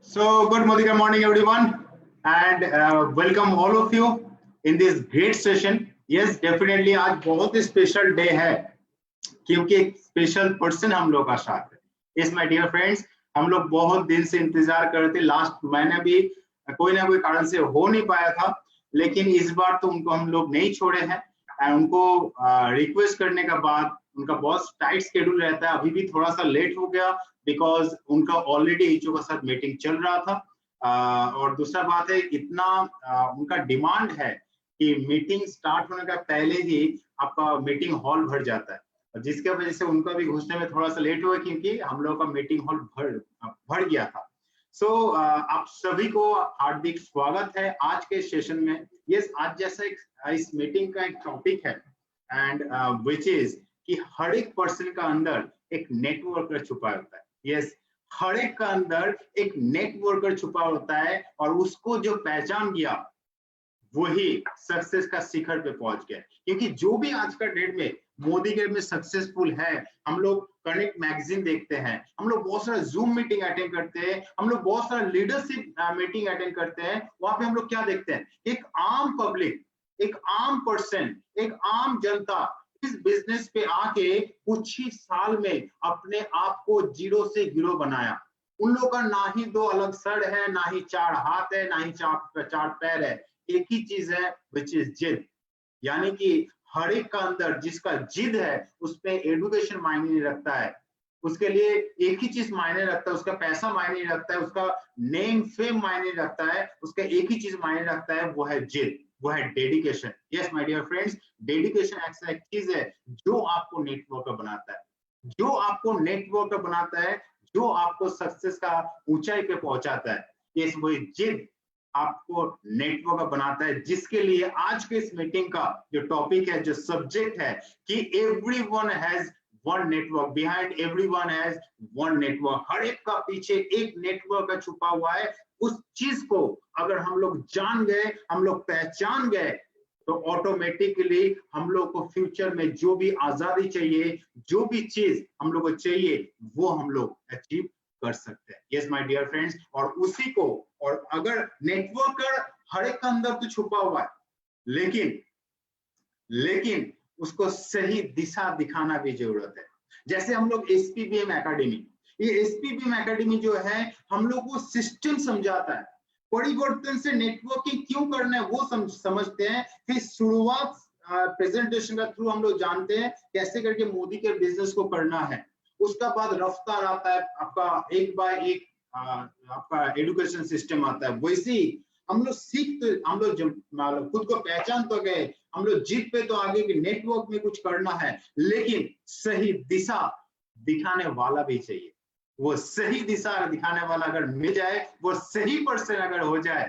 So, good morning, everyone, and welcome all of you in this great session. Yes, definitely आज बहुत ही special day है क्योंकि एक special person हम लोग का साथ है। Yes, my dear friends, हम लोग बहुत दिन से इंतजार कर रहे थे। लास्ट महीने भी कोई ना कोई कारण से हो नहीं पाया था, लेकिन इस बार तो उनको हम लोग नहीं छोड़े हैं। एंड उनको रिक्वेस्ट करने के बाद उनका बहुत टाइट शेड्यूल रहता है, अभी भी थोड़ा सा लेट हो गया बिकॉज उनका ऑलरेडी ईचो के साथ मीटिंग चल रहा था। और दूसरा बात है, इतना उनका डिमांड है कि मीटिंग स्टार्ट होने का पहले ही आपका मीटिंग हॉल भर जाता है, जिसके वजह से उनका भी घुसने में थोड़ा सा लेट हुआ क्योंकि हम लोग का मीटिंग हॉल भर गया था। सो आप सभी को हार्दिक स्वागत है आज के सेशन में। यस, आज जैसा इस मीटिंग का एक टॉपिक है एंड विच इज कि हर एक पर्सन का अंदर एक नेटवर्कर छुपा होता है। यस, हर एक का अंदर एक नेटवर्कर छुपा होता है और उसको जो पहचान गया वही सक्सेस का शिखर पे पहुंच गया। क्योंकि जो भी आज का डेट में मोदी के में सक्सेसफुल है, हम लोग कनेक्ट मैगजीन देखते हैं, हम लोग बहुत सारा जूम मीटिंग अटेंड करते हैं, हम लोग बहुत सारा लीडरशिप मीटिंग अटेंड करते हैं। वहां पे हम लोग क्या देखते हैं? एक आम पब्लिक, एक आम पर्सन, एक आम जनता इस बिजनेस पे आके कुछ ही साल में अपने आप को जीरो से हीरो बनाया। उन लोगों का ना ही दो अलग सर है, ना ही चार हाथ है, ना ही चार पैर है, एक ही चीज है विच इज जिद। यानी कि हर एक का अंदर जिसका जिद है उसमें एजुकेशन मायने नहीं रखता है, उसके लिए एक ही चीज मायने रखता है, उसका पैसा मायने नहीं रखता है, उसका नेम फेम मायने रखता है, उसका एक ही चीज मायने रखता है, वो है जिद, वो है dedication. Yes my dear friends, dedication ऐसा एक चीज है जो आपको नेटवर्कर बनाता है, जो आपको नेटवर्कर बनाता है, जो आपको सक्सेस का ऊंचाई पे पहुंचाता है। यस, वही जिद आपको नेटवर्क बनाता है, जिसके लिए आज के इस मीटिंग का जो टॉपिक है, जो सब्जेक्ट है कि everyone has one network, behind everyone has one network. हर एक का पीछे एक नेटवर्क छुपा हुआ है। उस चीज को अगर हम लोग जान गए, हम लोग पहचान गए, तो ऑटोमेटिकली हम लोग को फ्यूचर में जो भी आजादी चाहिए, जो भी चीज हम लोग को चाहिए, वो हम लोग अचीव कर सकते हैं। यस माय डियर फ्रेंड्स, और उसी को, और अगर नेटवर्कर हर एक के अंदर तो छुपा हुआ है, लेकिन उसको सही दिशा दिखाना भी जरूरत है। जैसे हम लोग एसपीबीएम एकेडमी, ये एसपीबीएम एकेडमी जो है हम लोग को सिस्टम समझाता है, परिवर्तन से नेटवर्किंग क्यों करना है वो समझते हैं। फिर शुरुआत प्रेजेंटेशन का थ्रू हम लोग जानते हैं कैसे करके मोदी के बिजनेस को करना है। उसका बाद रफ्तार आता है, आपका एक बाय एक आपका एजुकेशन सिस्टम आता है। वैसे ही हम लोग सीख, तो हम लोग खुद को पहचान तो गए, हम लोग जीत पे तो आगे के नेटवर्क में कुछ करना है, लेकिन सही दिशा दिखाने वाला भी चाहिए। वो सही दिशा दिखाने वाला अगर मिल जाए, वो सही पर्सन अगर हो जाए,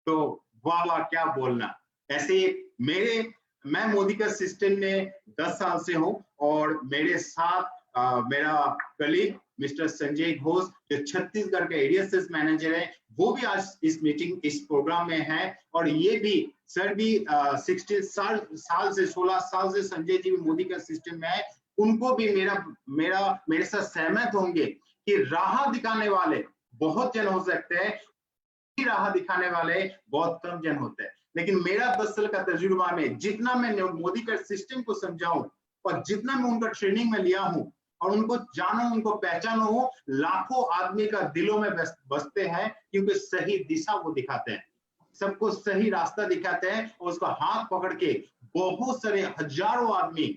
तो वाह वाह क्या बोलना। ऐसे मैं मोदी का सिस्टम में 10 साल से हूं और मेरे साथ मेरा कलीग मिस्टर संजय घोष जो छत्तीसगढ़ के एरिया सेल्स मैनेजर है, वो भी आज इस प्रोग्राम में है। और ये भी सर भी 16 साल से 16 साल से संजय जी भी मोदी का सिस्टम में है। उनको भी मेरे साथ सहमत होंगे कि राह दिखाने वाले बहुत जन हो सकते हैं, राह दिखाने वाले बहुत कम जन होते हैं। लेकिन मेरा 10 साल का तजुर्बा में जितना मैं मोदी का सिस्टम को समझाऊं और जितना मैं उनका ट्रेनिंग में लिया हूं और उनको जानो, उनको पहचानो, लाखों आदमी का दिलों में बसते हैं, क्योंकि सही दिशा वो दिखाते हैं, सबको सही रास्ता दिखाते हैं और उसका हाथ पकड़ के बहुत सारे हजारों आदमी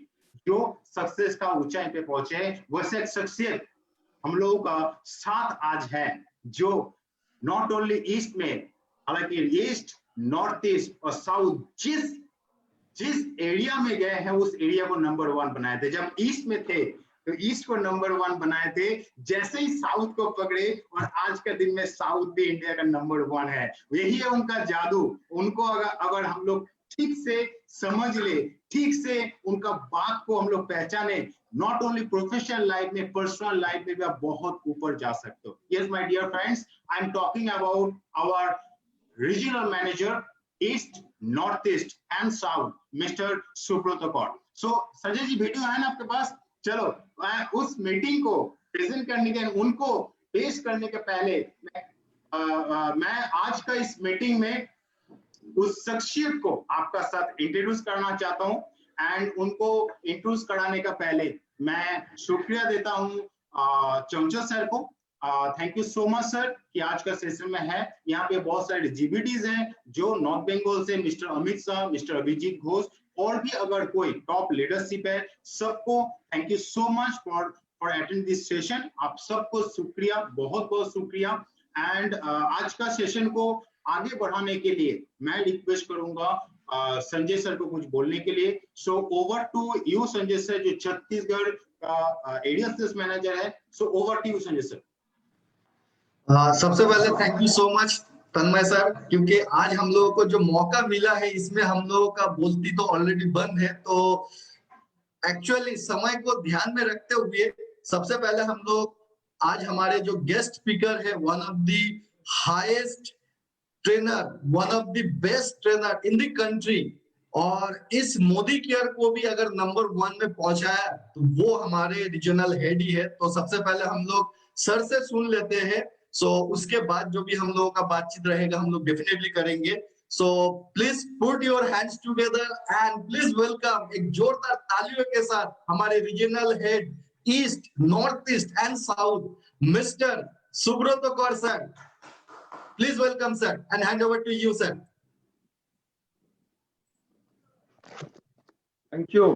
जो सक्सेस का ऊंचाई पे पहुंचे, वैसे एक शख्सियत हम लोगों का साथ आज है, जो नॉट ओनली ईस्ट में, हालांकि ईस्ट, नॉर्थ ईस्ट और साउथ जिस एरिया में गए हैं उस एरिया को नंबर 1 बनाए थे। जब ईस्ट में थे तो ईस्ट को नंबर 1 बनाए थे, जैसे ही साउथ को पकड़े और आज के दिन में साउथ भी इंडिया का नंबर 1 है। यही है उनका जादू। उनको अगर हम लोग ठीक से समझ ले, ठीक से उनका बात को हम लोग पहचाने, नॉट ओनली प्रोफेशनल लाइफ में, पर्सनल लाइफ में भी आप बहुत ऊपर जा सकते हो। Yes my dear friends, I am talking about our regional manager east, north east and south, mister Subrata Kaur. So Sanjay ji video है ना आपके पास? चलो उस मीटिंग को प्रेजेंट करने के, उनको पेश करने के पहले मैं मैं आज का इस मीटिंग में उस शख्सियत को आपका साथ इंट्रोड्यूस करना चाहता हूं एंड उनको इंट्रोड्यूस कराने का पहले मैं शुक्रिया देता हूं चंचल सर को। Thank you so much sir कि आज का सेशन में है। यहाँ पे बहुत सारे जीबीटीज हैं जो नॉर्थ बंगाल से, मिस्टर अमित शाह, मिस्टर अभिजीत घोष और भी अगर कोई टॉप लीडरशिप है, सबको thank you so much for attend this session. आप सबको शुक्रिया, बहुत बहुत शुक्रिया। एंड आज का सेशन को आगे बढ़ाने के लिए मैं रिक्वेस्ट करूंगा संजय सर को कुछ बोलने के लिए। So over to you Sanjay sir, जो छत्तीसगढ़ का एरिया सेल्स मैनेजर है। So over to you Sanjay sir. सबसे पहले thank you so much Tanmay sir, क्योंकि आज हम लोगों को जो मौका मिला है इसमें हम लोगों का बोलती तो ऑलरेडी बंद है, तो एक्चुअली समय को ध्यान में रखते हुए सबसे पहले हम लोग आज हमारे जो गेस्ट स्पीकर है, one of the highest trainer, one of the best trainer in the country, और इस मोदी केयर को भी अगर नंबर 1 में पहुंचाया तो वो हमारे रीजनल हेड ही है। तो सबसे पहले हम लोग सर से सुन लेते हैं, सो उसके बाद जो भी हम लोगों का बातचीत रहेगा हम लोग डेफिनेटली करेंगे। So please put your hands together and please welcome एक जोरदार तालियों के साथ हमारे regional head east, north east and south, mister Subrata Kaur sir. Please welcome sir and hand over to you sir. Thank you.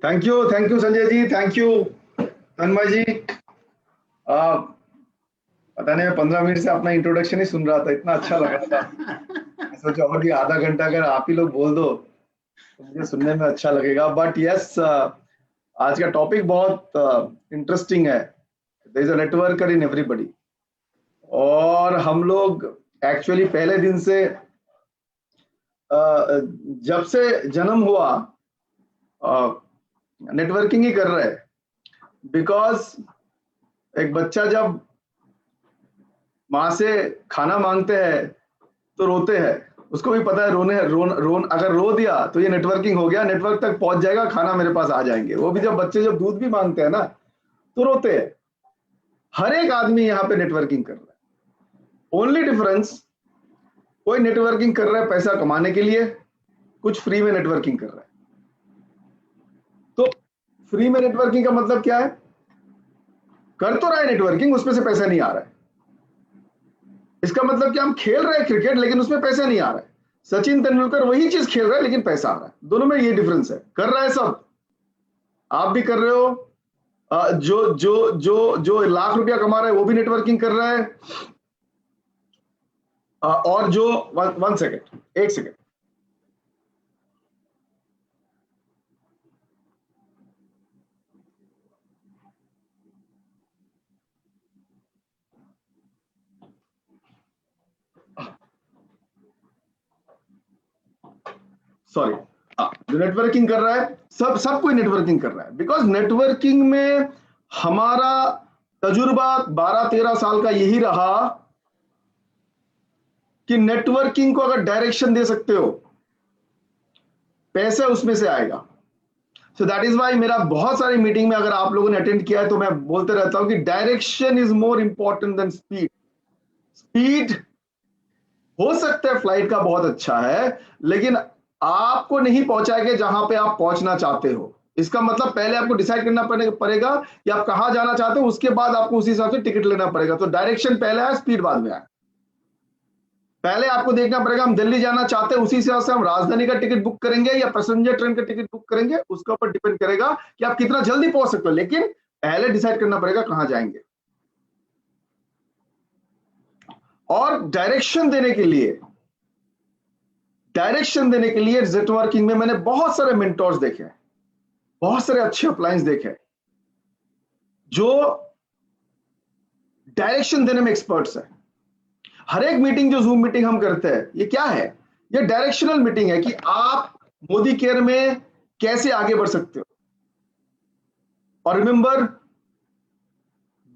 Thank you Sanjay ji, thank you तन्मय जी। पता नहीं, मैं 15 minute से अपना इंट्रोडक्शन ही सुन रहा था, इतना अच्छा लग रहा था। सोचा और भी आधा घंटा अगर आप ही लोग बोल दो तो मुझे सुनने में अच्छा लगेगा। बट यस, आज का टॉपिक बहुत इंटरेस्टिंग है। There is a networker in everybody, और हम लोग एक्चुअली पहले दिन से जब से जन्म हुआ नेटवर्किंग ही कर रहे हैं। बिकॉज एक बच्चा जब माँ से खाना मांगते हैं तो रोते हैं, उसको भी पता है रोन अगर रो दिया तो ये नेटवर्किंग हो गया, नेटवर्क तक पहुंच जाएगा, खाना मेरे पास आ जाएंगे। वो भी जब बच्चे जब दूध भी मांगते हैं ना तो रोते हैं। हर एक आदमी यहाँ पे नेटवर्किंग कर रहा है। ओनली डिफरेंस, कोई नेटवर्किंग कर रहा है पैसा कमाने के लिए, कुछ फ्री में नेटवर्किंग कर रहा है। तो फ्री में नेटवर्किंग का मतलब क्या है? कर तो रहा है नेटवर्किंग, उसमें से पैसा नहीं आ रहा है। इसका मतलब कि हम खेल रहे हैं क्रिकेट लेकिन उसमें पैसा नहीं आ रहा है। सचिन तेंदुलकर वही चीज खेल रहा है लेकिन पैसा आ रहा है। दोनों में ये डिफरेंस है। कर रहा है सब, आप भी कर रहे हो, जो जो जो जो लाख रुपया कमा रहा है वो भी नेटवर्किंग कर रहा है, और जो एक सेकेंड सॉरी, जो नेटवर्किंग कर रहा है सब कोई नेटवर्किंग कर रहा है। बिकॉज नेटवर्किंग में हमारा तजुर्बा 12-13 साल का यही रहा कि नेटवर्किंग को अगर डायरेक्शन दे सकते हो, पैसा उसमें से आएगा। सो दैट इज वाई मेरा बहुत सारी मीटिंग में अगर आप लोगों ने अटेंड किया है तो मैं बोलते रहता हूं कि direction is more important than speed. Speed हो सकता है फ्लाइट का बहुत अच्छा है, लेकिन आपको नहीं पहुंचाएंगे जहां पे आप पहुंचना चाहते हो। इसका मतलब पहले आपको डिसाइड करना पड़ेगा कि आप कहां जाना चाहते हो, उसके बाद आपको उसी हिसाब से टिकट लेना पड़ेगा। तो डायरेक्शन पहले है, स्पीड बाद में है। पहले आपको देखना पड़ेगा हम दिल्ली जाना चाहते हैं, उसी हिसाब से हम राजधानी का टिकट बुक करेंगे या पैसेंजर ट्रेन का टिकट बुक करेंगे, उसके ऊपर डिपेंड करेगा कि आप कितना जल्दी पहुंच सकते हो। लेकिन पहले डिसाइड करना पड़ेगा कहां जाएंगे। और डायरेक्शन देने के लिए नेटवर्किंग में मैंने बहुत सारे मेंटोर्स देखे, बहुत सारे अच्छे अपलायंस देखे जो डायरेक्शन देने में एक्सपर्ट्स है। हर एक मीटिंग जो जूम मीटिंग हम करते हैं, ये क्या है? ये डायरेक्शनल मीटिंग है कि आप मोदी केयर में कैसे आगे बढ़ सकते हो। और रिमेंबर,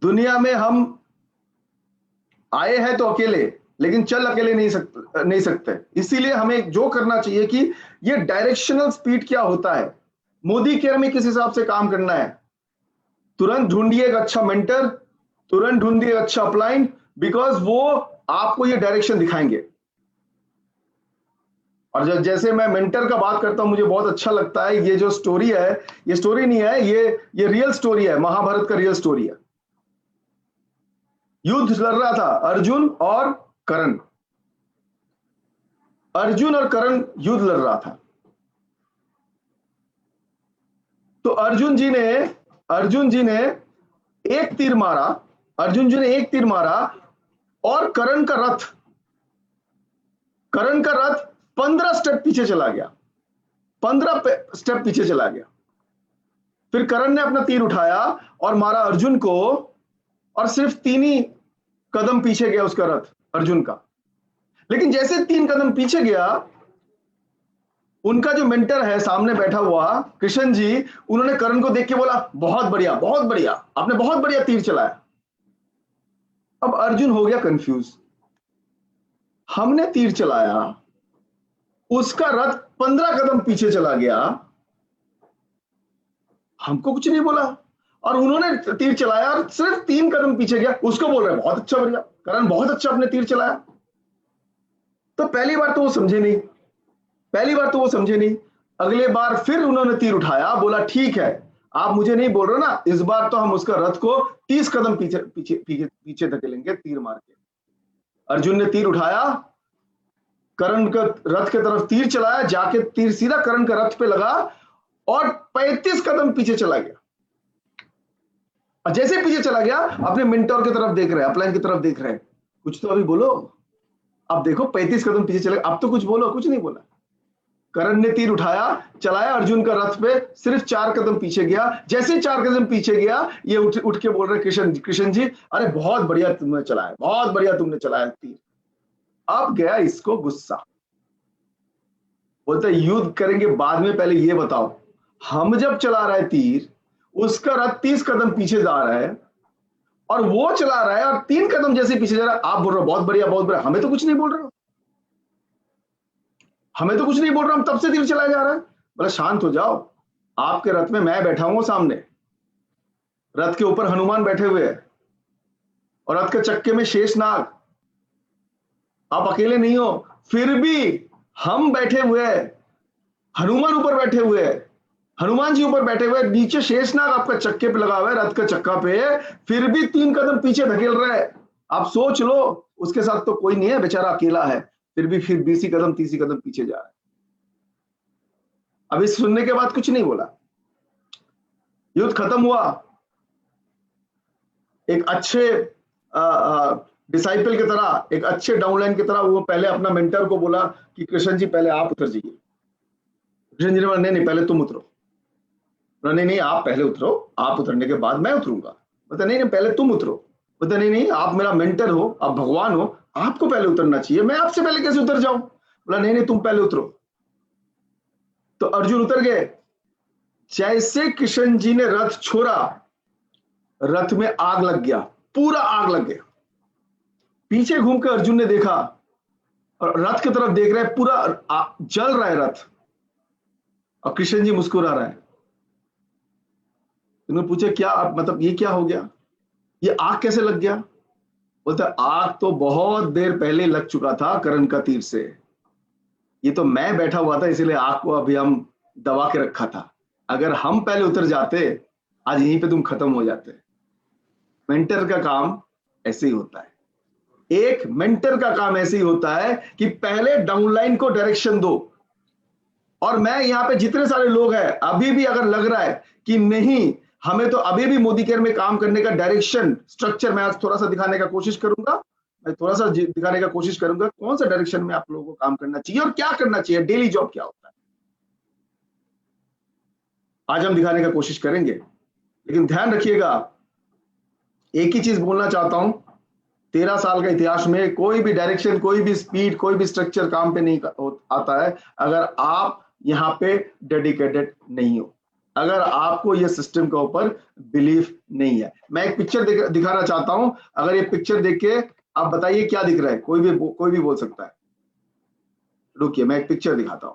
दुनिया में हम आए हैं तो अकेले, लेकिन चल अकेले नहीं सकते। इसीलिए हमें जो करना चाहिए कि ये डायरेक्शनल स्पीड क्या होता है, मोदी केयर में किस हिसाब से काम करना है, तुरंत ढूंढिए एक अच्छा मेंटर, तुरंत ढूंढिए एक अच्छा अपलाइन, बिकॉज वो आपको ये डायरेक्शन दिखाएंगे। और जैसे मैं मेंटर का बात करता हूं, मुझे बहुत अच्छा लगता है ये जो स्टोरी है, ये स्टोरी नहीं है, ये रियल स्टोरी है, महाभारत का रियल स्टोरी है। युद्ध लड़ रहा था अर्जुन और कर्ण, अर्जुन और कर्ण युद्ध लड़ रहा था। तो अर्जुन जी ने एक तीर मारा, अर्जुन जी ने एक तीर मारा और कर्ण का रथ 15 स्टेप पीछे चला गया, 15 स्टेप पीछे चला गया। फिर कर्ण ने अपना तीर उठाया और मारा अर्जुन को, और सिर्फ 3 ही कदम पीछे गया उसका रथ अर्जुन का। लेकिन जैसे 3 कदम पीछे गया, उनका जो मेंटर है सामने बैठा हुआ कृष्ण जी, उन्होंने कर्ण को देख के बोला, बहुत बढ़िया, बहुत बढ़िया, आपने बहुत बढ़िया तीर चलाया। अब अर्जुन हो गया कंफ्यूज, हमने तीर चलाया, उसका रथ 15 कदम पीछे चला गया, हमको कुछ नहीं बोला, और उन्होंने तीर चलाया और सिर्फ 3 कदम पीछे गया, उसको बोल रहे हैं बहुत अच्छा, बढ़िया करण, बहुत अच्छा आपने तीर चलाया। तो पहली बार तो वो समझे नहीं, अगले बार फिर उन्होंने तीर उठाया, बोला ठीक है, आप मुझे नहीं बोल रहे ना, इस बार तो हम उसका रथ को 30 कदम पीछे धकेलेंगे तीर मार के। अर्जुन ने तीर उठाया, कर्ण का रथ की तरफ तीर चलाया, जाके तीर सीधा कर्ण का रथ पे लगा और 35 कदम पीछे चला गया। और जैसे पीछे चला गया, अपने मेंटोर की तरफ देख रहे हैं, अपलाइन की तरफ देख रहे हैं, कुछ तो अभी बोलो, अब देखो 35 कदम पीछे चले, अब तो कुछ बोलो, कुछ नहीं बोला। कर्ण ने तीर उठाया, चलाया अर्जुन का रथ पे, सिर्फ 4 कदम पीछे गया। जैसे 4 कदम पीछे गया, ये उठ के बोल रहे कृष्ण जी, अरे बहुत बढ़िया तुमने चलाया, बहुत बढ़िया तुमने चलाया तीर। अब गया इसको गुस्सा, बोलते युद्ध करेंगे बाद में, पहले ये बताओ, हम जब चला रहे तीर, उसका रथ 30 कदम पीछे जा रहा है और वो चला रहा है और 3 कदम जैसे पीछे जा रहा है, आप बोल रहे हो बहुत बढ़िया, बहुत बढ़िया, हमें तो कुछ नहीं बोल रहे हो, हमें तो कुछ नहीं बोल रहा, हम तब से तीर चलाया जा रहा है। बोला शांत हो जाओ, आपके रथ में मैं बैठा हूं, सामने रथ के ऊपर हनुमान बैठे हुए हैं और रथ के चक्के में शेषनाग, आप अकेले नहीं हो, फिर भी हम बैठे हुए हैं, हनुमान ऊपर बैठे हुए हैं, हनुमान जी ऊपर बैठे हुए, नीचे शेषनाग आपका चक्के पे लगा हुआ है, रथ का चक्का पे, फिर भी 3 कदम पीछे धकेल रहा है। आप सोच लो, उसके साथ तो कोई नहीं है, बेचारा अकेला है, फिर 20 कदम 30 कदम पीछे जा रहा है। अब इस सुनने के बाद कुछ नहीं बोला, युद्ध खत्म हुआ। एक अच्छे डिसाइपल की तरह, एक अच्छे डाउनलाइन की तरह, वो पहले अपना मेंटर को बोला कि कृष्ण जी पहले आप उतर जाइए। कृष्ण जी ने बोला नहीं, पहले तुम उतरो। नहीं, आप पहले उतरो, आप उतरने के बाद मैं उतरूंगा। बोलता नहीं, पहले तुम उतरो। बोलता नहीं, आप मेरा मेंटर हो, आप भगवान हो, आपको पहले उतरना चाहिए, मैं आपसे पहले कैसे उतर जाऊं। बोला नहीं, तुम पहले उतरो। तो अर्जुन उतर गए। जैसे कृष्ण जी ने रथ छोड़ा, रथ में आग लग गया, पूरा आग लग गया। पीछे घूमकर अर्जुन ने देखा और रथ की तरफ देख रहे हैं, पूरा जल रहा है रथ, और कृष्ण जी मुस्कुरा रहा है। उन्होंने पूछा क्या, मतलब ये क्या हो गया, ये आग कैसे लग गया। बोलता आग तो बहुत देर पहले लग चुका था कर्ण का तीर से, ये तो मैं बैठा हुआ था, इसलिए आग को अभी हम दबा के रखा था, अगर हम पहले उतर जाते आज यहीं पे तुम खत्म हो जाते। मेंटर का काम ऐसे ही होता है, एक मेंटर का काम ऐसे ही होता है कि पहले डाउनलाइन को डायरेक्शन दो। और मैं यहाँ पे जितने सारे लोग हैं, अभी भी अगर लग रहा है कि नहीं हमें तो अभी भी मोदी केयर में काम करने का डायरेक्शन स्ट्रक्चर, मैं आज थोड़ा सा दिखाने का कोशिश करूंगा, कौन सा डायरेक्शन में आप लोगों को काम करना चाहिए और क्या करना चाहिए, डेली जॉब क्या होता है, आज हम दिखाने का कोशिश करेंगे। लेकिन ध्यान रखिएगा, एक ही चीज बोलना चाहता हूं, 13 साल का इतिहास में कोई भी डायरेक्शन, कोई भी स्पीड, कोई भी स्ट्रक्चर काम पे नहीं आता है अगर आप यहाँ पे डेडिकेटेड नहीं हो, अगर आपको ये सिस्टम के ऊपर बिलीफ नहीं है। मैं एक पिक्चर दिखाना चाहता हूं, अगर ये पिक्चर देख के आप बताइए क्या दिख रहा है, कोई भी बोल सकता है। रुकिए, मैं एक पिक्चर दिखाता हूं,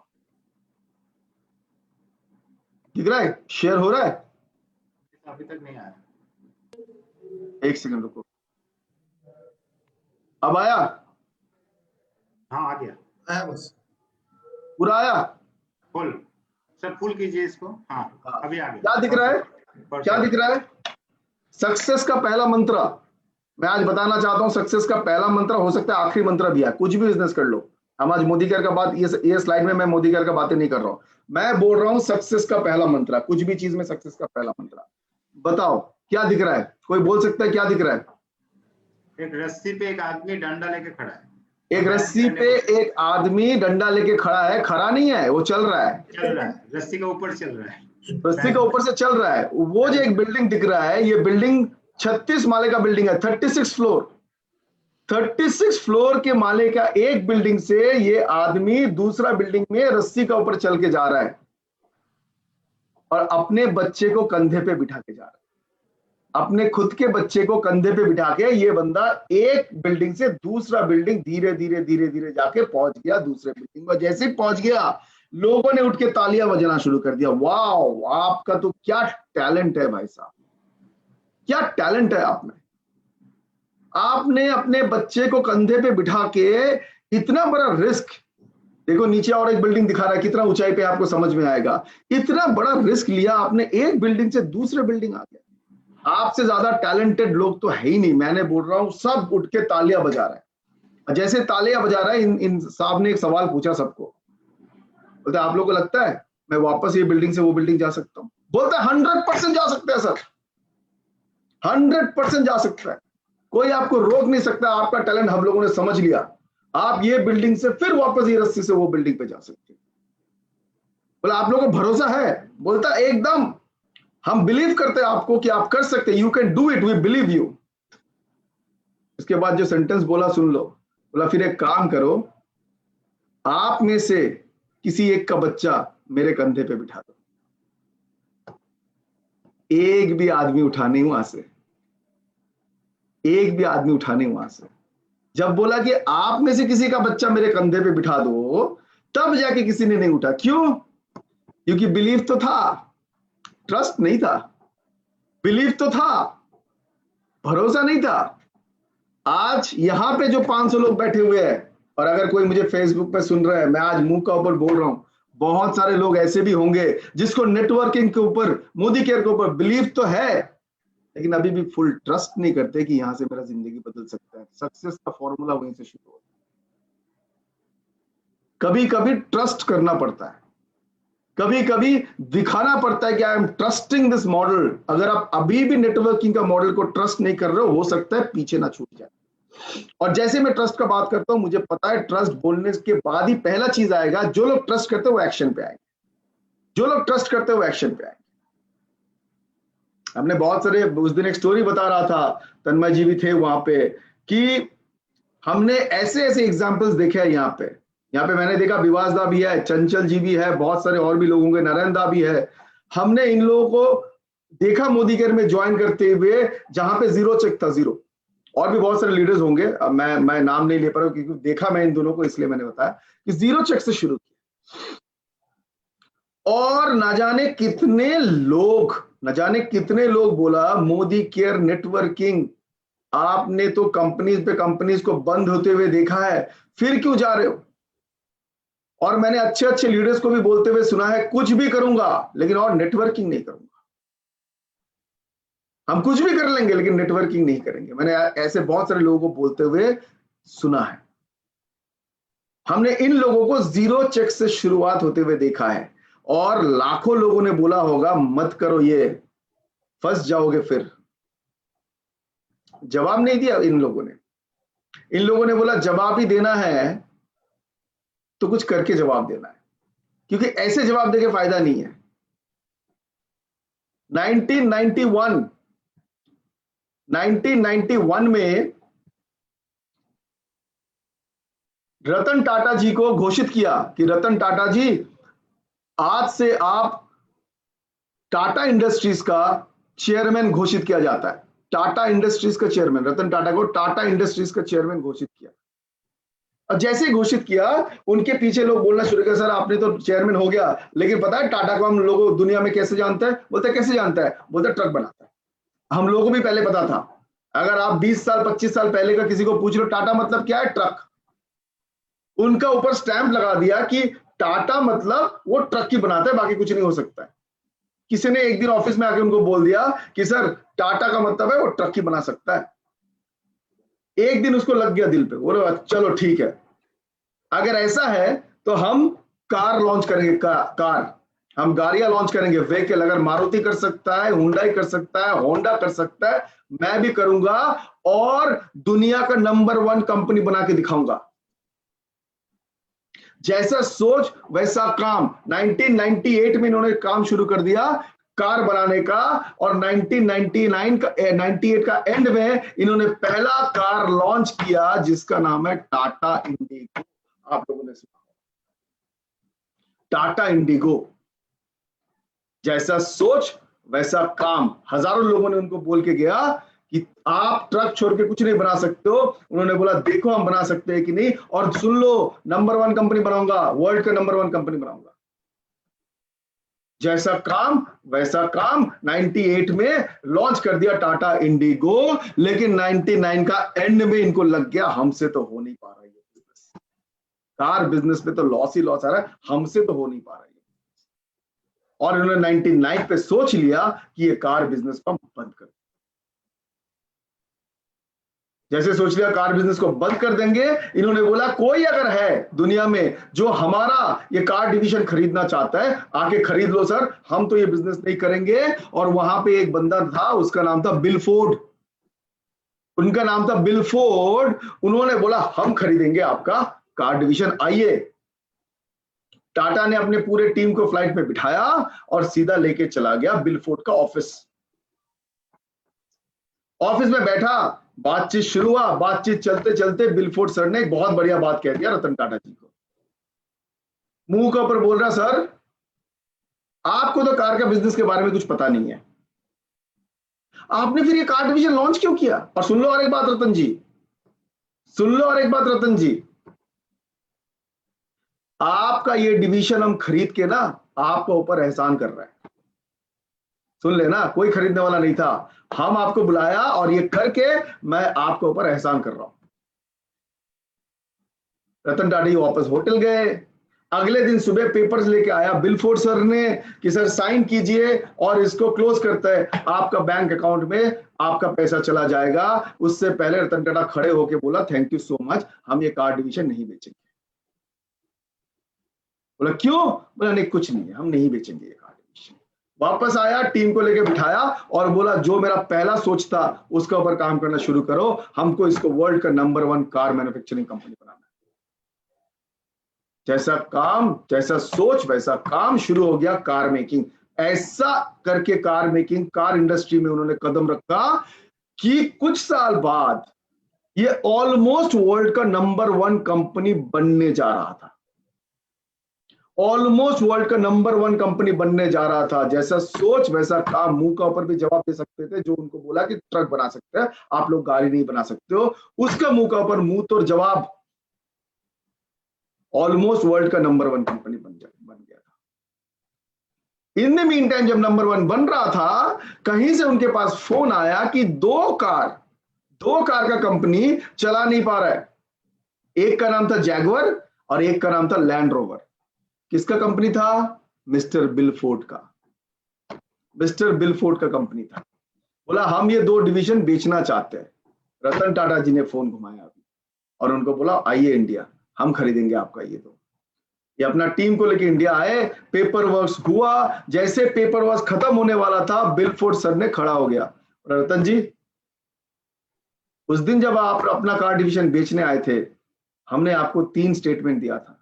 दिख रहा है, शेयर हो रहा है, अभी तक नहीं आया। एक सेकंड रुको, अब आया? हाँ आ गया, है बस। पूरा आया? फुल सर, फुल कीजिए इसको। हाँ अभी आ गया। क्या दिख रहा है? क्या दिख रहा है? सक्सेस का पहला मंत्र मैं आज बताना चाहता हूं। सक्सेस का पहला मंत्र हो सकता है आखिरी मंत्र भी है, कुछ भी बिजनेस कर लो। हम आज मोदी केयर का बात, ये स्लाइड में मैं मोदी केयर का बातें नहीं कर रहा हूं, मैं बोल रहा हूं सक्सेस का पहला मंत्र। कुछ भी चीज में सक्सेस का पहला मंत्र। बताओ क्या दिख रहा है? कोई बोल सकता है क्या दिख रहा है? एक रस्सी पे एक आदमी डंडा लेके खड़ा है। एक रस्सी पे एक आदमी डंडा लेके खड़ा है, खड़ा नहीं है, वो चल रहा है, चल रहा है, रस्सी के ऊपर चल रहा है, रस्सी के ऊपर से चल रहा है। वो जो एक बिल्डिंग दिख रहा है, ये बिल्डिंग 36 माले का बिल्डिंग है, 36 फ्लोर। 36 फ्लोर के माले का एक बिल्डिंग से ये आदमी दूसरा बिल्डिंग में रस्सी का ऊपर चल के जा रहा है और अपने बच्चे को कंधे पे बिठा के जा रहा है। अपने खुद के बच्चे को कंधे पे बिठा के ये बंदा एक बिल्डिंग से दूसरा बिल्डिंग धीरे धीरे धीरे धीरे जाके पहुंच गया दूसरे बिल्डिंग में। जैसे ही पहुंच गया, लोगों ने उठ के तालियां बजाना शुरू कर दिया। वाह, आपका तो क्या टैलेंट है भाई साहब, क्या टैलेंट है आप में। आपने अपने बच्चे को कंधे पे बिठा के इतना बड़ा रिस्क, देखो नीचे और एक बिल्डिंग दिखा रहा है, कितना ऊंचाई पे आपको समझ में आएगा। इतना बड़ा रिस्क लिया आपने, एक बिल्डिंग से दूसरे बिल्डिंग आ गया। आपसे ज्यादा टैलेंटेड लोग तो है ही नहीं, मैंने बोल रहा हूं। सब उठ के तालियां बजा रहे हैं। जैसे तालियां बजा रहा है, इन साहब ने एक सवाल पूछा सबको, बोलते आप लोगों को लगता है मैं वापस ये बिल्डिंग से वो बिल्डिंग जा सकता हूं? बोलते 100% जा सकते हैं सर, 100% जा सकता है, कोई आपको रोक नहीं सकता। आपका टैलेंट हम लोगों ने समझ लिया, आप ये बिल्डिंग से फिर वापस ये रस्सी से वो बिल्डिंग पे जा सकते हैं। बोला आप लोगों को भरोसा है? बोलता एकदम, हम बिलीव करते हैं आपको कि आप कर सकते, you can do it, we believe you. इसके बाद जो सेंटेंस बोला सुन लो, बोला फिर एक काम करो, आप में से किसी एक का बच्चा मेरे कंधे पे बिठा दो। एक भी आदमी उठा नहीं वहां से, एक भी आदमी उठा नहीं वहां से। जब बोला कि आप में से किसी का बच्चा मेरे कंधे पे बिठा दो, तब जाके किसी ने नहीं उठा। क्यों? क्योंकि बिलीव तो था, ट्रस्ट नहीं था। बिलीव तो था, भरोसा नहीं था। आज यहां पे जो 500 लोग बैठे हुए हैं, और अगर कोई मुझे फेसबुक पे सुन रहा है, मैं आज मुंह का ऊपर बोल रहा हूं, बहुत सारे लोग ऐसे भी होंगे जिसको नेटवर्किंग के ऊपर, मोदी केयर के ऊपर बिलीव तो है, लेकिन अभी भी फुल ट्रस्ट नहीं करते कि यहां से मेरा जिंदगी बदल सकता है। सक्सेस का फॉर्मूला वहीं से शुरू होता है। कभी कभी ट्रस्ट करना पड़ता है, कभी कभी दिखाना पड़ता है कि I am trusting this model. अगर आप अभी भी नेटवर्किंग का मॉडल को ट्रस्ट नहीं कर रहे हो सकता है पीछे ना छूट जाए। और जैसे मैं ट्रस्ट का बात करता हूं, मुझे पता है ट्रस्ट बोलने के बाद ही पहला चीज आएगा, जो लोग ट्रस्ट करते हैं वो एक्शन पे आएंगे, जो लोग ट्रस्ट करते हैं वो एक्शन पे आएंगे। हमने बहुत सारे, उस दिन एक स्टोरी बता रहा था, तन्मय जी भी थे वहां पे, कि हमने ऐसे ऐसे एग्जाम्पल्स देखे हैं यहाँ पे मैंने देखा विवास दा भी है, चंचल जी भी है, बहुत सारे और भी लोग होंगे, नरेंद्र दा भी है। हमने इन लोगों को देखा मोदी केयर में ज्वाइन करते हुए, जहां पे जीरो चेक था, जीरो। और भी बहुत सारे लीडर्स होंगे, मैं नाम नहीं ले पा रहा हूं क्योंकि देखा मैं इन दोनों को, इसलिए मैंने बताया कि जीरो चेक से शुरू किया। और न जाने कितने लोग बोला मोदी केयर नेटवर्किंग, आपने तो कंपनीज पे कंपनीज को बंद होते हुए देखा है, फिर क्यों जा रहे हो? और मैंने अच्छे अच्छे लीडर्स को भी बोलते हुए सुना है, कुछ भी करूंगा लेकिन और नेटवर्किंग नहीं करूंगा। हम कुछ भी कर लेंगे लेकिन नेटवर्किंग नहीं करेंगे। मैंने ऐसे बहुत सारे लोगों को बोलते हुए सुना है। हमने इन लोगों को जीरो चेक से शुरुआत होते हुए देखा है, और लाखों लोगों ने बोला होगा मत करो ये, फंस जाओगे। फिर जवाब नहीं दिया इन लोगों ने। इन लोगों ने बोला जवाब ही देना है तो कुछ करके जवाब देना है, क्योंकि ऐसे जवाब देके फायदा नहीं है। 1991 में रतन टाटा जी को घोषित किया कि रतन टाटा जी, आज से आप टाटा इंडस्ट्रीज का चेयरमैन घोषित किया जाता है। टाटा इंडस्ट्रीज का चेयरमैन, रतन टाटा को टाटा इंडस्ट्रीज का चेयरमैन घोषित किया। और जैसे ही घोषित किया, उनके पीछे लोग बोलना शुरू किया, सर आपने तो चेयरमैन हो गया, लेकिन पता है टाटा को हम लोग दुनिया में कैसे जानते हैं? बोलते कैसे जानता है? बोलते ट्रक बनाता है। हम लोगों को भी पहले पता था, अगर आप 20 साल 25 साल पहले का किसी को पूछ लो टाटा मतलब क्या है, ट्रक, उनका ऊपर स्टैंप लगा दिया कि टाटा मतलब वो ट्रक ही बनाता है, बाकी कुछ नहीं हो सकता है। किसी ने एक दिन ऑफिस में आके उनको बोल दिया कि सर टाटा का मतलब है वो ट्रक ही बना सकता है, एक दिन उसको लग गया दिल पे, बोले चलो ठीक है, अगर ऐसा है तो हम कार लॉन्च करेंगे, कार हम गाड़ियां लॉन्च करेंगे, व्हीकल, अगर मारुति कर सकता है, हुंडई कर सकता है, होंडा कर सकता है, मैं भी करूंगा और दुनिया का नंबर 1 कंपनी बना के दिखाऊंगा। जैसा सोच वैसा काम। 1998 में इन्होंने काम शुरू कर दिया कार बनाने का, और 98 का एंड में इन्होंने पहला कार लॉन्च किया जिसका नाम है टाटा इंडिगो। आप लोगों ने सुना, टाटा इंडिगो। जैसा सोच वैसा काम। हजारों लोगों ने उनको बोल के गया कि आप ट्रक छोड़ के कुछ नहीं बना सकते हो। उन्होंने बोला देखो हम बना सकते हैं कि नहीं, और सुन लो, नंबर 1 कंपनी बनाऊंगा, वर्ल्ड का नंबर 1 कंपनी बनाऊंगा। जैसा काम वैसा काम। 98 में लॉन्च कर दिया टाटा इंडिगो, लेकिन 99 का एंड में इनको लग गया हमसे तो हो नहीं पा रहा है ये बिजनेस, कार बिजनेस में तो लॉस ही लॉस आ रहा है, हमसे तो हो नहीं पा रहा है। और इन्होंने 99 पे सोच लिया कि ये कार बिजनेस को बंद कर, जैसे सोच लिया कार बिजनेस को बंद कर देंगे, इन्होंने बोला कोई अगर है दुनिया में जो हमारा ये कार डिवीजन खरीदना चाहता है, आके खरीद लो सर, हम तो ये बिजनेस नहीं करेंगे। और वहां पे एक बंदा था, उसका नाम था बिल फोर्ड, उनका नाम था बिल फोर्ड। उन्होंने बोला हम खरीदेंगे आपका कार डिवीजन, आइए। टाटा ने अपने पूरे टीम को फ्लाइट में बिठाया और सीधा लेके चला गया बिल फोर्ड का ऑफिस। ऑफिस में बैठा, बातचीत शुरू हुआ, बातचीत चलते चलते बिल फोर्ड सर ने एक बहुत बढ़िया बात कह दिया रतन टाटा जी को, मुंह के ऊपर बोल रहा, सर आपको तो कार का बिजनेस के बारे में कुछ पता नहीं है, आपने फिर ये कार डिवीजन लॉन्च क्यों किया? और सुन लो और एक बात रतन जी, सुन लो और एक बात रतन जी, आपका ये डिवीजन हम खरीद के ना आपके ऊपर एहसान कर रहा है। सुन लेना, कोई खरीदने वाला नहीं था, हम आपको बुलाया और ये करके मैं आपके ऊपर एहसान कर रहा हूं। रतन टाटा जी वापस होटल गए। अगले दिन सुबह पेपर्स लेके आया बिल फोर्ड सर ने कि सर साइन कीजिए और इसको क्लोज करता है, आपका बैंक अकाउंट में आपका पैसा चला जाएगा। उससे पहले रतन टाटा खड़े होके बोला थैंक यू सो मच, हम ये कार डिवीजन नहीं बेचेंगे। बोला क्यों? बोला नहीं कुछ नहीं है, हम नहीं बेचेंगे ये कार डिवीजन। वापस आया, टीम को लेके बिठाया और बोला जो मेरा पहला सोच था उसके ऊपर काम करना शुरू करो, हमको इसको वर्ल्ड का नंबर 1 कार मैन्युफैक्चरिंग कंपनी बनाना है। जैसा काम जैसा सोच वैसा काम, शुरू हो गया कार मेकिंग। ऐसा करके कार मेकिंग, कार इंडस्ट्री में उन्होंने कदम रखा कि कुछ साल बाद ये ऑलमोस्ट वर्ल्ड का नंबर 1 कंपनी बनने जा रहा था, ऑलमोस्ट वर्ल्ड का नंबर 1 कंपनी बनने जा रहा था। जैसा सोच वैसा काम। मुंह का ऊपर भी जवाब दे सकते थे, जो उनको बोला कि ट्रक बना सकते हैं आप लोग, गाड़ी नहीं बना सकते हो, उसका मुंह का ऊपर मुंह तोड़ जवाब। ऑलमोस्ट वर्ल्ड का नंबर 1 कंपनी बन गया था। इन द मीन टाइम जब नंबर 1 बन रहा था, कहीं से उनके पास फोन आया कि दो कार का कंपनी चला नहीं पा रहा है। एक का नाम था जैगुआर और एक का नाम था लैंड रोवर। किसका कंपनी था? मिस्टर बिल फोर्ड का। मिस्टर बिल फोर्ड का कंपनी था। बोला हम ये 2 डिवीजन बेचना चाहते हैं। रतन टाटा जी ने फोन घुमाया अभी और उनको बोला आइए इंडिया, हम खरीदेंगे आपका ये 2। ये अपना टीम को लेके इंडिया आए, पेपर वर्क हुआ। जैसे पेपर वर्क खत्म होने वाला था, बिल फोर्ड सर ने खड़ा हो गया, रतन जी उस दिन जब आप अपना कार डिवीजन बेचने आए थे, हमने आपको 3 स्टेटमेंट दिया था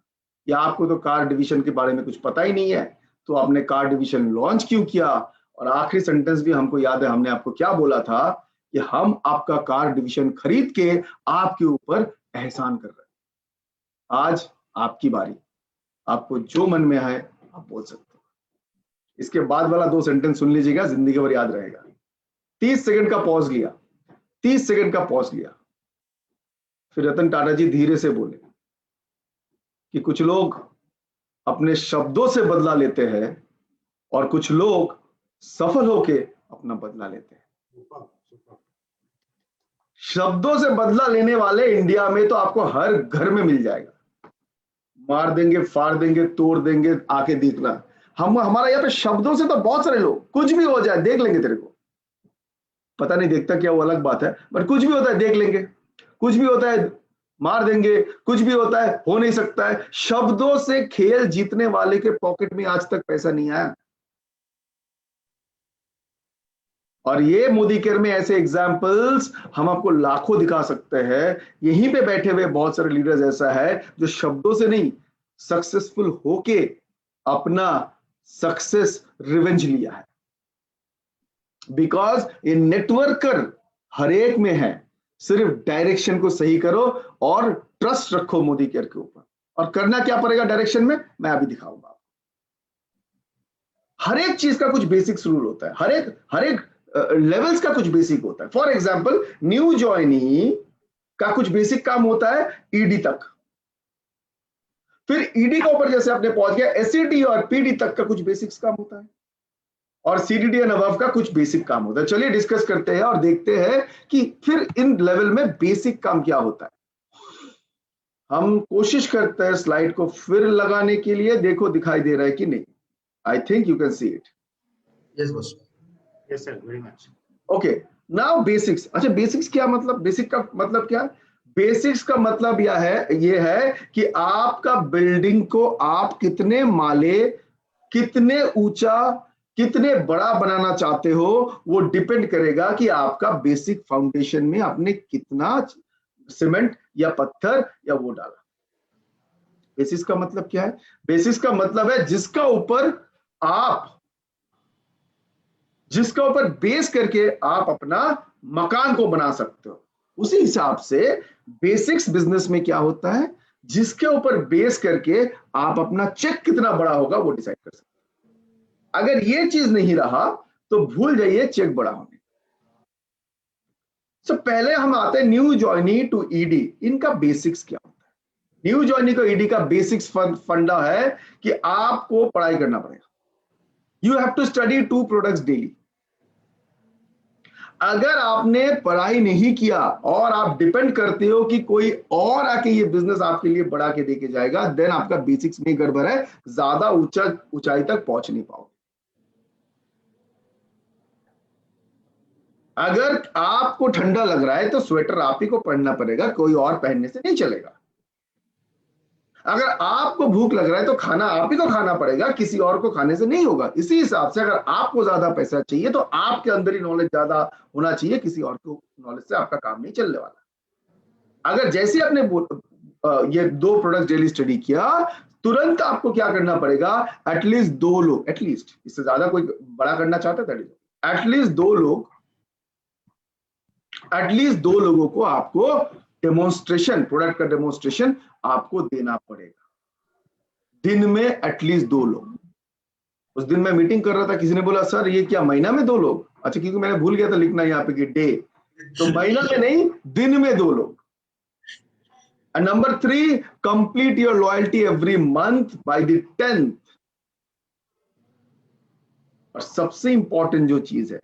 कि आपको तो कार डिवीजन के बारे में कुछ पता ही नहीं है, तो आपने कार डिवीजन लॉन्च क्यों किया? और आखिरी सेंटेंस भी हमको याद है, हमने आपको क्या बोला था कि हम आपका कार डिवीजन खरीद के आपके ऊपर एहसान कर रहे हैं। आज आपकी बारी, आपको जो मन में है आप बोल सकते हो। इसके बाद वाला 2 सेंटेंस सुन लीजिएगा, जिंदगी भर याद रहेगा। 30 सेकंड का पॉज लिया, 30 सेकंड का पॉज लिया। फिर रतन टाटा जी धीरे से बोले कि कुछ लोग अपने शब्दों से बदला लेते हैं और कुछ लोग सफल होके अपना बदला लेते हैं। शब्दों से बदला लेने वाले इंडिया में तो आपको हर घर में मिल जाएगा। मार देंगे, फाड़ देंगे, तोड़ देंगे, आके देखना। हमारा यहाँ पे शब्दों से तो बहुत सारे लोग, कुछ भी हो जाए देख लेंगे तेरे को, पता नहीं देखता क्या वो अलग बात है, बट कुछ भी होता है देख लेंगे, कुछ भी होता है मार देंगे, कुछ भी होता है हो नहीं सकता है। शब्दों से खेल जीतने वाले के पॉकेट में आज तक पैसा नहीं आया। और ये मोदी केयर में ऐसे एग्जाम्पल्स हम आपको लाखों दिखा सकते हैं। यहीं पे बैठे हुए बहुत सारे लीडर्स ऐसा है जो शब्दों से नहीं, सक्सेसफुल होके अपना सक्सेस रिवेंज लिया है। बिकॉज ये नेटवर्कर हर एक में है, सिर्फ डायरेक्शन को सही करो और ट्रस्ट रखो मोदी केयर के ऊपर। और करना क्या पड़ेगा डायरेक्शन में, मैं अभी दिखाऊंगा। हर एक चीज का कुछ बेसिक्स रूल होता है, हर एक लेवल्स का कुछ बेसिक होता है। फॉर एग्जाम्पल न्यू ज्वाइनी का कुछ बेसिक काम होता है ईडी तक, फिर ईडी के ऊपर जैसे आपने पहुंच गया एसईडी और पीडी तक का कुछ बेसिक्स काम होता है, और सीडीडी एंड अबव का कुछ बेसिक काम होता है। चलिए डिस्कस करते हैं और देखते हैं कि फिर इन लेवल में बेसिक काम क्या होता है। हम कोशिश करते हैं स्लाइड को फिर लगाने के लिए, देखो दिखाई दे रहा है कि नहीं। I think you can see it. Yes boss. Yes sir, very much. Okay, now basics. अच्छा, बेसिक्स क्या मतलब, बेसिक का मतलब क्या? बेसिक्स का मतलब ये है कि आपका बिल्डिंग को आप कितने माले, कितने ऊंचा, कितने बड़ा बनाना चाहते हो, वो डिपेंड करेगा कि आपका बेसिक फाउंडेशन में आपने कितना सीमेंट या पत्थर या वो डाला। बेसिक्स का मतलब क्या है? बेसिक्स का मतलब है जिसका ऊपर बेस करके आप अपना मकान को बना सकते हो। उसी हिसाब से बेसिक्स बिजनेस में क्या होता है, जिसके ऊपर बेस करके आप अपना चेक कितना बड़ा होगा वो डिसाइड कर सकते हो। अगर ये चीज नहीं रहा तो भूल जाइए चेक बड़ा होने। तो पहले हम आते हैं न्यू ज्वाइनी टू ईडी, इनका बेसिक्स क्या होता है? न्यू ज्वाइनी को ईडी का बेसिक्स फंडा है कि आपको पढ़ाई करना पड़ेगा। You have to study 2 products daily. अगर आपने पढ़ाई नहीं किया और आप डिपेंड करते हो कि कोई और आके ये बिजनेस आपके लिए बढ़ा के देके जाएगा, देन आपका बेसिक्स में गड़बड़ है, ज्यादा ऊंचाई तक पहुंच नहीं पाओगे। अगर आपको ठंडा लग रहा है तो स्वेटर आप ही को पहनना पड़ेगा, कोई और पहनने से नहीं चलेगा। अगर आपको भूख लग रहा है तो खाना आप ही को खाना पड़ेगा, किसी और को खाने से नहीं होगा। इसी हिसाब से अगर आपको ज्यादा पैसा चाहिए तो आपके अंदर ही नॉलेज ज्यादा होना चाहिए, किसी और को नॉलेज से आपका काम नहीं चलने वाला। अगर जैसे आपने ये 2 प्रोडक्ट डेली स्टडी किया, तुरंत आपको क्या करना पड़ेगा, एटलीस्ट 2 लोग, एटलीस्ट, इससे ज्यादा कोई बड़ा करना चाहता है, एटलीस्ट 2 लोगों को आपको डेमोन्स्ट्रेशन, प्रोडक्ट का डेमोन्स्ट्रेशन आपको देना पड़ेगा दिन में, एटलीस्ट 2 लोग। उस दिन मैं मीटिंग कर रहा था, किसी ने बोला सर ये क्या महीना में 2 लोग? अच्छा, क्योंकि मैंने भूल गया था लिखना यहाँ पे कि डे, तो महीना में नहीं, दिन में 2 लोग। And number 3, complete your loyalty every month by the 10th। और सबसे इंपॉर्टेंट जो चीज है,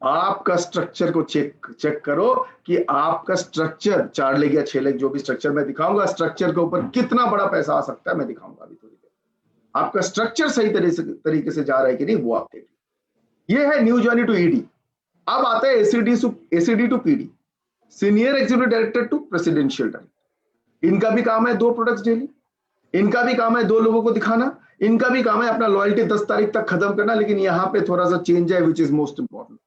आपका स्ट्रक्चर को चेक करो कि आपका स्ट्रक्चर 4 लेग या 6 लेग, जो भी स्ट्रक्चर मैं दिखाऊंगा, स्ट्रक्चर के ऊपर कितना बड़ा पैसा आ सकता है मैं दिखाऊंगा अभी थोड़ी देर। आपका स्ट्रक्चर सही तरीके से जा रहा है कि नहीं वो आप देखिए। ये है न्यू ज्वाइनी टू ईडी। अब आता है SED to PD, senior executive director to presidential director. इनका भी काम है 2 प्रोडक्ट्स डेली, इनका भी काम है 2 लोगों को दिखाना, इनका भी काम है अपना लॉयल्टी 10 तारीख तक खत्म करना। लेकिन यहां पे थोड़ा सा चेंज है, विच इज मोस्ट इंपॉर्टेंट।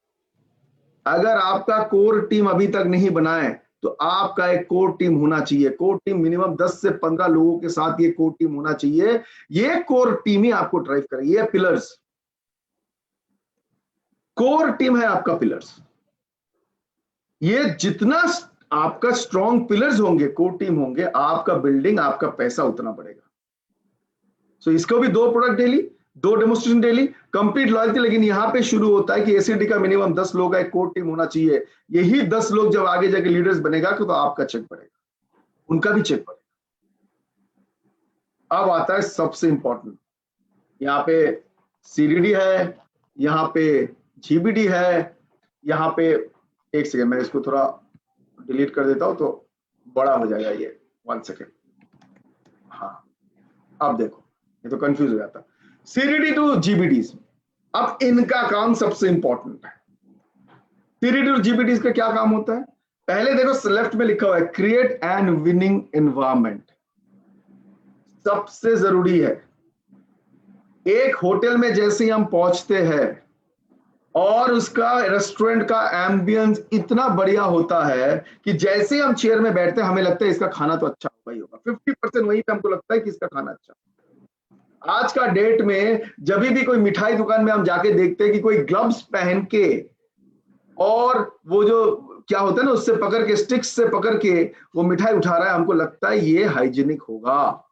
अगर आपका कोर टीम अभी तक नहीं बना है तो आपका एक कोर टीम होना चाहिए। कोर टीम मिनिमम 10 से 15 लोगों के साथ ये कोर टीम होना चाहिए। ये कोर टीम ही आपको ड्राइव करेगी। ये पिलर्स, कोर टीम है आपका पिलर्स। ये जितना आपका स्ट्रॉन्ग पिलर्स होंगे, कोर टीम होंगे, आपका बिल्डिंग, आपका पैसा उतना बढ़ेगा। सो इसको भी 2 product daily, 2 demonstration daily, complete loyalty. लेकिन यहां पे शुरू होता है कि एसीडी का मिनिमम 10 लोग का एक कोर टीम होना चाहिए। यही 10 लोग जब आगे जाके लीडर्स बनेगा तो आपका चेक बढ़ेगा, उनका भी चेक बढ़ेगा। अब आता है सबसे इंपॉर्टेंट, यहाँ पे सीडीडी है, यहाँ पे जीबीडी है, यहाँ पे एक सेकेंड, मैं इसको थोड़ा डिलीट कर देता हूं तो बड़ा हो जाएगा ये। 1 सेकेंड। हाँ, अब देखो, ये तो कंफ्यूज हो जाता। सीडीडी टू जीबीडीज, अब इनका काम सबसे इंपॉर्टेंट है। सीडीडी टू जीबीडीज का क्या काम होता है? पहले देखो लेफ्ट में लिखा हुआ है क्रिएट एंड विनिंग एनवायरमेंट, सबसे जरूरी है। एक होटल में जैसे ही हम पहुंचते हैं और उसका रेस्टोरेंट का एम्बियंस इतना बढ़िया होता है कि जैसे ही हम चेयर में बैठते हैं हमें लगता है इसका खाना तो अच्छा होगा ही होगा। 50% वहीं पे हमको लगता है कि इसका खाना अच्छा। आज का डेट में जब भी कोई मिठाई दुकान में हम जाके देखते हैं कि कोई ग्लव्स पहन के और वो जो क्या होता है ना, उससे पकड़ के, स्टिक्स से पकड़ के वो मिठाई उठा रहा है, हमको लगता है ये हाइजीनिक होगा।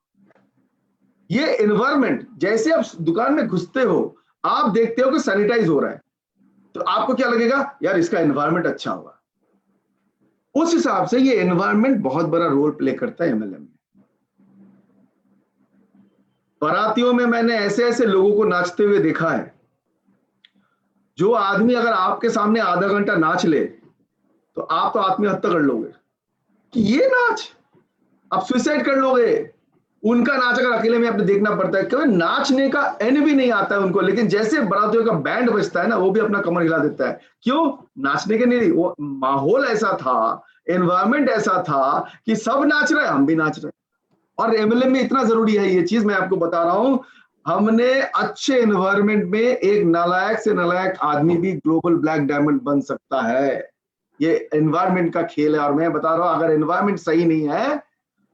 ये एनवायरमेंट, जैसे आप दुकान में घुसते हो आप देखते हो कि सैनिटाइज हो रहा है, तो आपको क्या लगेगा, यार इसका एनवायरमेंट अच्छा होगा। उस हिसाब से ये एनवायरमेंट बहुत बड़ा रोल प्ले करता है एमएलएम में। बारातियों में मैंने ऐसे ऐसे लोगों को नाचते हुए देखा है, जो आदमी अगर आपके सामने आधा घंटा नाच ले तो आप तो आत्महत्या कर लोगे कि ये नाच, आप सुसाइड कर लोगे। उनका नाच अगर अकेले में आपने देखना पड़ता है, क्योंकि नाचने का एन भी नहीं आता है उनको, लेकिन जैसे बारातियों का बैंड बजता है ना, वो भी अपना कमर हिला देता है। क्यों? नाचने के नहीं, वो माहौल ऐसा था, एनवायरमेंट ऐसा था कि सब नाच रहे हैं, हम भी नाच रहे हैं। और एमएलएम में इतना जरूरी है ये चीज, मैं आपको बता रहा हूं, हमने अच्छे एनवायरमेंट में एक नालायक से नालायक आदमी भी ग्लोबल ब्लैक डायमंड बन सकता है। ये एनवायरमेंट का खेल है, और मैं बता रहा हूं अगर एनवायरमेंट सही नहीं है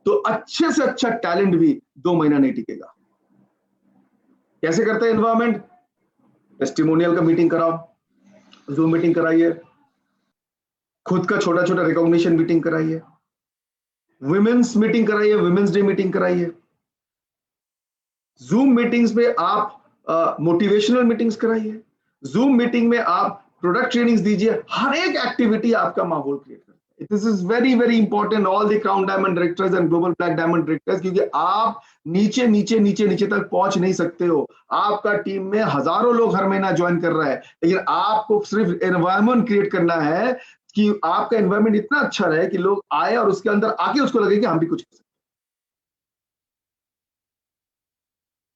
तो अच्छे से अच्छा टैलेंट भी 2 महीना नहीं टिकेगा। कैसे करते हैं एनवायरमेंट? टेस्टिमोनियल का मीटिंग कराओ, जूम मीटिंग कराइए, खुद का छोटा छोटा रिकॉग्निशन मीटिंग कराइए, विमेन्स मीटिंग कराइए, विमेन्स डे मीटिंग कराइए। जूम मीटिंग्स में आप मोटिवेशनल मीटिंग्स कराइए, जूम मीटिंग में आप प्रोडक्ट ट्रेनिंग्स दीजिए। हर एक एक्टिविटी आपका माहौल क्रिएट करता है। This is very very important, all the crown diamond directors and global black diamond directors, क्योंकि आप नीचे नीचे नीचे नीचे तक पहुंच नहीं सकते हो। आपका टीम में हजारों लोग हर महीना ज्वाइन कर रहा है, लेकिन आपको सिर्फ एनवायरमेंट क्रिएट करना है कि आपका एनवायरमेंट इतना अच्छा रहे कि लोग आए और उसके अंदर आके उसको लगे कि हम भी कुछ कर सकते।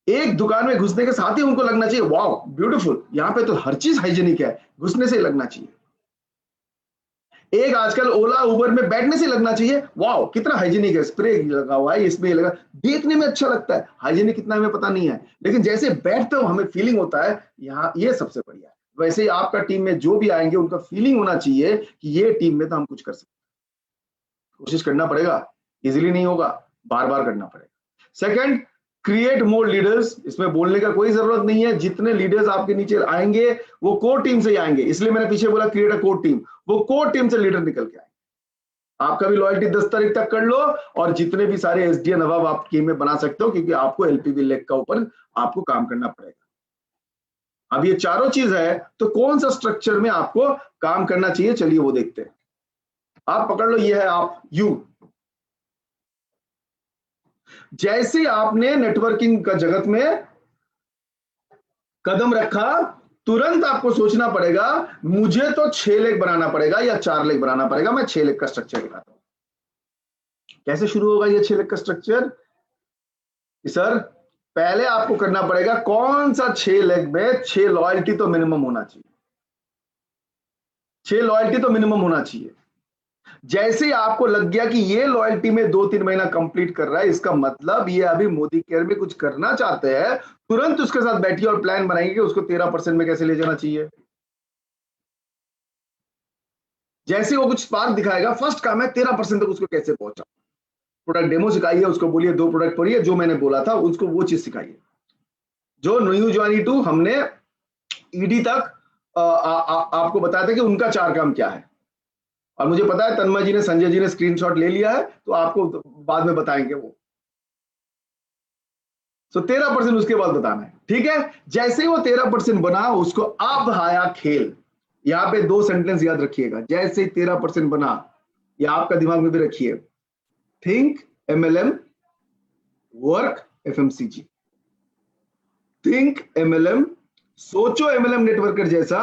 एक दुकान में घुसने के साथ ही उनको लगना चाहिए वाओ ब्यूटीफुल, यहाँ पे तो हर चीज हाइजीनिक है, घुसने से लगना चाहिए। एक आजकल ओला उबर में बैठने से लगना चाहिए वाओ कितना हाइजीनिक है, स्प्रे लगा हुआ है, इसमें लगा, देखने में अच्छा लगता है। हाइजीनिक कितना हमें पता नहीं है, लेकिन जैसे बैठते हो हमें फीलिंग होता है यहाँ ये सबसे बढ़िया है। वैसे ही आपका टीम में जो भी आएंगे उनका फीलिंग होना चाहिए कि ये टीम में तो हम कुछ कर सकते हैं। कोशिश करना पड़ेगा, इजिली नहीं होगा, बार बार करना पड़ेगा। Second, create more leaders. इसमें बोलने का कोई जरूरत नहीं है, जितने लीडर्स आपके नीचे आएंगे वो कोर टीम से ही आएंगे, इसलिए मैंने पीछे बोला क्रिएट अ कोर टीम। वो कोर टीम से लीडर निकल के आएंगे। आपका भी लॉयल्टी 10 तारीख तक कर लो, और जितने भी सारे एसडी नवाब आप टीम में बना सकते हो, क्योंकि आपको एलपीवी लेग का ऊपर आपको काम करना पड़ेगा। अब ये चारों चीज है, तो कौन सा स्ट्रक्चर में आपको काम करना चाहिए, चलिए वो देखते हैं। आप पकड़ लो, ये है आप यू। जैसे आपने नेटवर्किंग का जगत में कदम रखा, तुरंत आपको सोचना पड़ेगा मुझे तो 6 लेग बनाना पड़ेगा या 4 लेग बनाना पड़ेगा। मैं 6 लेग का स्ट्रक्चर दिखाता हूं। कैसे शुरू होगा ये 6 लेग का स्ट्रक्चर? सर पहले आपको करना पड़ेगा कौन सा 6 लेग में 6 लॉयल्टी तो मिनिमम होना चाहिए, 6 लॉयल्टी तो मिनिमम होना चाहिए। जैसे ही आपको लग गया कि ये लॉयल्टी में 2-3 महीना कंप्लीट कर रहा है, इसका मतलब ये अभी मोदी केयर में कुछ करना चाहते हैं, तुरंत उसके साथ बैठिए और प्लान बनाइए कि उसको 13% में कैसे ले जाना चाहिए। जैसे वो कुछ स्पार्क दिखाएगा, फर्स्ट काम है 13% तक उसको कैसे पहुंचा। प्रोडक्ट डेमो सिखाइए उसको, बोलिए 2 प्रोडक्ट पढ़िए, जो मैंने बोला था उसको वो चीज सिखाइए। जो न्यू ज्वाइनी टू हमने ईडी तक आपको बताया था कि उनका 4 काम क्या है, और मुझे पता है तन्मय जी ने, संजय जी ने स्क्रीनशॉट ले लिया है, तो आपको बाद में बताएंगे वो। तो 13% उसके बाद बताना है, ठीक है। जैसे ही वो 13% बना, उसको अब आया खेल। यहां पे 2 सेंटेंस याद रखिएगा, जैसे ही 13% बना, या आपका दिमाग में भी रखिए, think MLM, work FMCG. Think MLM, सोचो एमएलएम नेटवर्कर जैसा,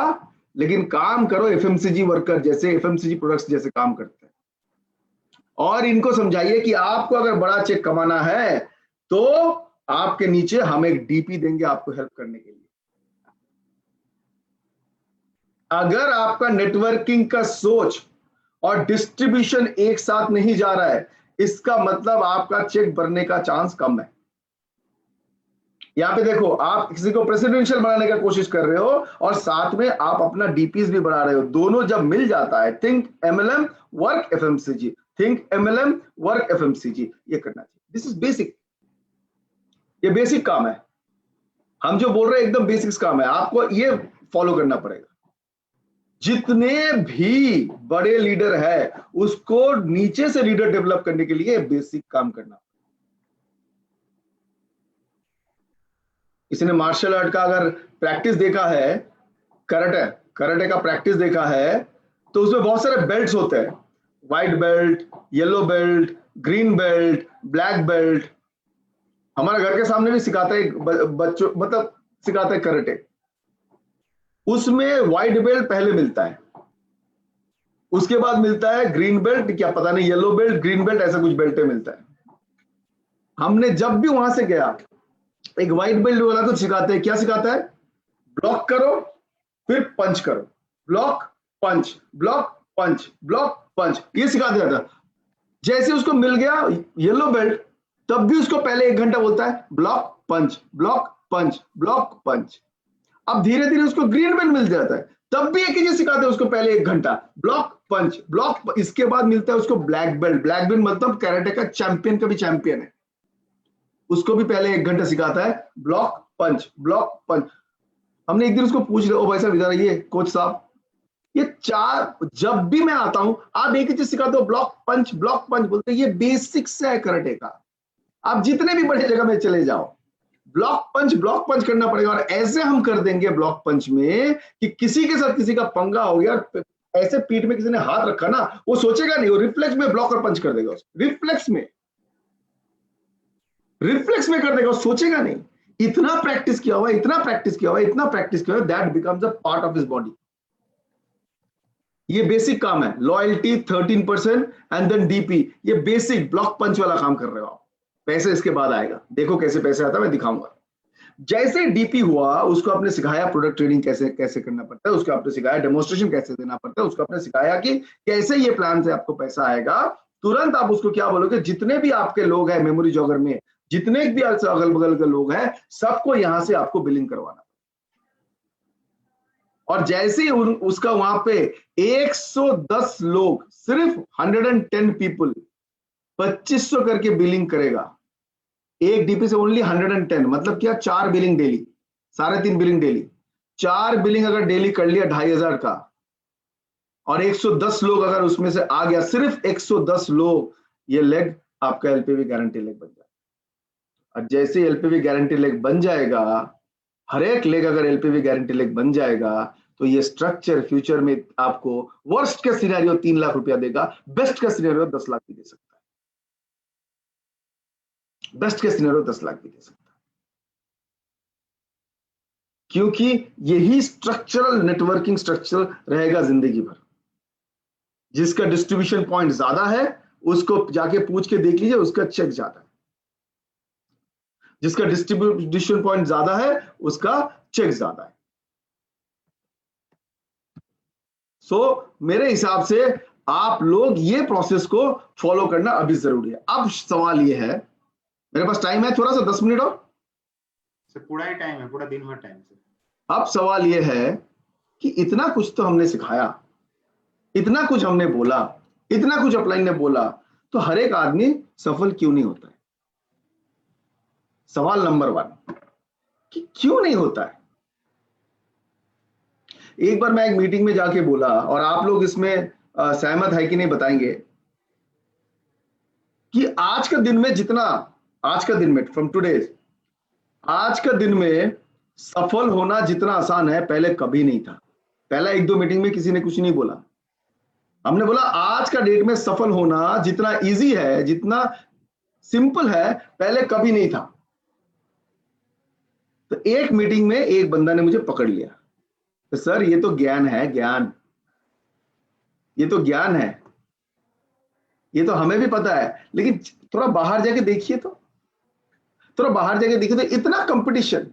लेकिन काम करो एफएमसीजी वर्कर जैसे, एफएमसीजी प्रोडक्ट्स जैसे काम करते हैं। और इनको समझाइए कि आपको अगर बड़ा चेक कमाना है तो आपके नीचे हम एक डीपी देंगे आपको हेल्प करने के लिए। अगर आपका नेटवर्किंग का सोच और डिस्ट्रीब्यूशन एक साथ नहीं जा रहा है, इसका मतलब आपका चेक भरने का चांस कम है। यहां पे देखो, आप किसी को प्रेसिडेंशियल बनाने का कोशिश कर रहे हो और साथ में आप अपना डीपीज भी बढ़ा रहे हो, दोनों जब मिल जाता है, think MLM work FMCG, think MLM work FMCG, ये करना चाहिए। दिस इज बेसिक, ये बेसिक काम है। हम जो बोल रहे हैं एकदम बेसिक्स काम है, आपको ये फॉलो करना पड़ेगा। जितने भी बड़े लीडर है उसको नीचे से लीडर डेवलप करने के लिए बेसिक काम करना। किसी ने मार्शल आर्ट का अगर प्रैक्टिस देखा है, कराटे का प्रैक्टिस देखा है, तो उसमें बहुत सारे बेल्ट्स होते हैं, white belt, yellow belt, green belt, black belt. हमारे घर के सामने भी सिखाते हैं बच्चों, मतलब सिखाते हैं कराटे। उसमें व्हाइट बेल्ट पहले मिलता है, उसके बाद मिलता है ग्रीन बेल्ट, क्या पता नहीं, येलो बेल्ट, ग्रीन बेल्ट, ऐसा कुछ बेल्टे मिलता है। हमने जब भी वहां से गया, एक व्हाइट बेल्ट वाला तो सिखाते हैं, क्या सिखाता है, ब्लॉक करो फिर पंच करो, block punch, block punch, block punch, ये सिखा दिया था। जैसे उसको मिल गया येलो बेल्ट, तब भी उसको पहले 1 घंटा बोलता है block punch, block punch, block punch. अब धीरे धीरे उसको ग्रीन बेल्ट मिल जाता है, तब भी एक ही चीज सिखाते हैं उसको पहले 1 घंटा, ब्लॉक पंच, ब्लॉक। इसके बाद मिलता है उसको ब्लैक बेल्ट। ब्लैक बेल्ट मतलब कराटे का चैंपियन का भी चैंपियन है, उसको भी पहले 1 घंटा सिखाता है ब्लॉक पंच, ब्लॉक पंच। हमने एक दिन उसको पूछ लिया, ओ भाई साहब इधर आइए कोच साहब, ये 4 जब भी मैं आता हूं आप एक ही चीज सिखाते हो, ब्लॉक पंच, ब्लॉक पंच। बोलते ये बेसिक्स है कराटे का, आप जितने भी बड़े जगह में चले जाओ ब्लॉक पंच करना पड़ेगा। और ऐसे हम कर देंगे ब्लॉक पंच में कि किसी के साथ किसी का पंगा हो गया, ऐसे पीठ में किसी ने हाथ रखा ना, वो सोचेगा नहीं, वो रिफ्लेक्स में ब्लॉक और पंच कर देगा, रिफ्लेक्स में कर देगा, सोचेगा नहीं। इतना प्रैक्टिस किया हुआ, इतना प्रैक्टिस किया हुआ, इतना प्रैक्टिस किया हुआ, that becomes a part of his body. ये बेसिक काम है। लॉयल्टी 13% एंड देन डीपी, ये बेसिक ब्लॉक पंच वाला काम कर रहे हो आप। पैसे इसके बाद आएगा, देखो कैसे पैसे आता है, मैं दिखाऊंगा। जैसे डीपी हुआ, उसको आपने सिखाया प्रोडक्ट ट्रेनिंग कैसे कैसे करना पड़ता है, उसको आपने सिखाया डेमोन्स्ट्रेशन कैसे देना पड़ता है, उसको आपने सिखाया कि कैसे ये प्लान से आपको पैसा आएगा। तुरंत आप उसको क्या बोलोगे, जितने भी आपके लोग हैं मेमोरी जॉगर में, जितने भी अगल बगल के लोग हैं, सबको यहां से आपको बिलिंग करवाना। और जैसे ही उसका वहां पे 110 लोग, सिर्फ 110 पीपल 2500 करके बिलिंग करेगा, एक डीपी से ओनली 110, मतलब क्या, 4 billing daily, 3.5 billing daily. 4 billing अगर डेली कर लिया 2500 का, और 110 लोग अगर उसमें से आ गया, सिर्फ 110 लोग, ये लेग आपका एलपीवी गारंटी लेग बन जाएगा। और जैसे एलपीवी गारंटी लेग बन जाएगा, हर एक लेग अगर एलपीवी गारंटी लेग बन जाएगा, तो ये स्ट्रक्चर फ्यूचर में आपको वर्स्ट के सिनेरियो 3 लाख रुपया देगा, बेस्ट का सिनेरियो 10 लाख भी दे सकता है, बेस्ट के सिनेरियो 10 लाख भी दे सकता है। क्योंकि यही स्ट्रक्चरल नेटवर्किंग स्ट्रक्चर रहेगा जिंदगी भर। जिसका डिस्ट्रीब्यूशन पॉइंट ज्यादा है उसको जाके पूछ के देख लीजिए, उसका चेक ज्यादा है। जिसका डिस्ट्रीब्यूशन पॉइंट ज्यादा है उसका चेक ज्यादा है। सो मेरे हिसाब से आप लोग ये प्रोसेस को फॉलो करना अभी जरूरी है। अब सवाल ये है, मेरे पास टाइम है थोड़ा सा, 10 मिनट और, पूरा ही टाइम है, पूरा दिन भर टाइम से। अब सवाल ये है कि इतना कुछ तो हमने सिखाया, इतना कुछ हमने बोला, इतना कुछ अपलाइन ने बोला, तो हर एक आदमी सफल क्यों नहीं होता है? सवाल नंबर 1 कि क्यों नहीं होता है? एक बार मैं एक मीटिंग में जाके बोला, और आप लोग इसमें सहमत है कि नहीं बताएंगे, कि आज का दिन में जितना, आज का दिन में फ्रॉम टुडे, आज का दिन में सफल होना जितना आसान है पहले कभी नहीं था। पहला 1-2 मीटिंग में किसी ने कुछ नहीं बोला, हमने बोला आज का डेट में सफल होना जितना इजी है, जितना सिंपल है, पहले कभी नहीं था। तो एक मीटिंग में एक बंदा ने मुझे पकड़ लिया, तो सर ये तो ज्ञान है, ज्ञान, ये तो ज्ञान है, ये तो हमें भी पता है, लेकिन थोड़ा बाहर जाके देखिए तो, थोड़ा बाहर जाके देखिए तो इतना कंपटीशन,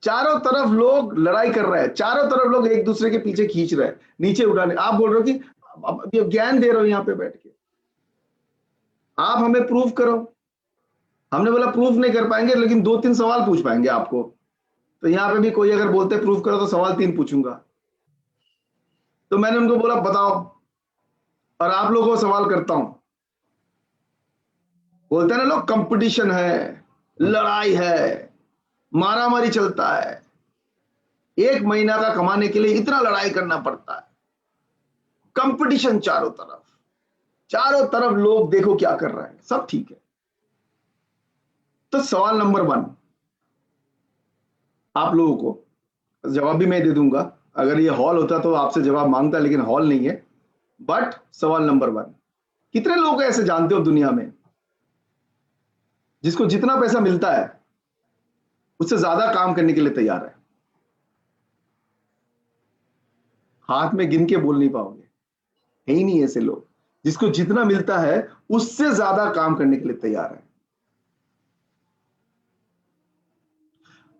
चारों तरफ लोग लड़ाई कर रहे हैं, चारों तरफ लोग एक दूसरे के पीछे खींच रहे हैं, नीचे उठाने। आप बोल रहे हो कि अब ये ज्ञान दे रहे हो यहाँ पे बैठ के, आप हमें प्रूफ करो। हमने बोला प्रूफ नहीं कर पाएंगे, लेकिन 2-3 सवाल पूछ पाएंगे आपको। तो यहाँ पे भी कोई अगर बोलते प्रूफ करो तो सवाल 3 पूछूंगा। तो मैंने उनको बोला बताओ, और आप लोगों को सवाल करता हूं। बोलते हैं ना लोग, कंपटीशन है, लड़ाई है, मारामारी चलता है, 1 महीना का कमाने के लिए इतना लड़ाई करना पड़ता है, कंपटीशन चारों तरफ, चारों तरफ लोग देखो क्या कर रहे हैं, सब ठीक है। तो सवाल नंबर 1 आप लोगों को जवाब भी मैं दे दूंगा, अगर ये हॉल होता तो आपसे जवाब मांगता, लेकिन हॉल नहीं है। बट सवाल नंबर 1, कितने लोग ऐसे जानते हो दुनिया में जिसको जितना पैसा मिलता है उससे ज्यादा काम करने के लिए तैयार है? हाथ में गिन के बोल नहीं पाओगे, है ही नहीं ऐसे लोग जिसको जितना मिलता है उससे ज्यादा काम करने के लिए तैयार है।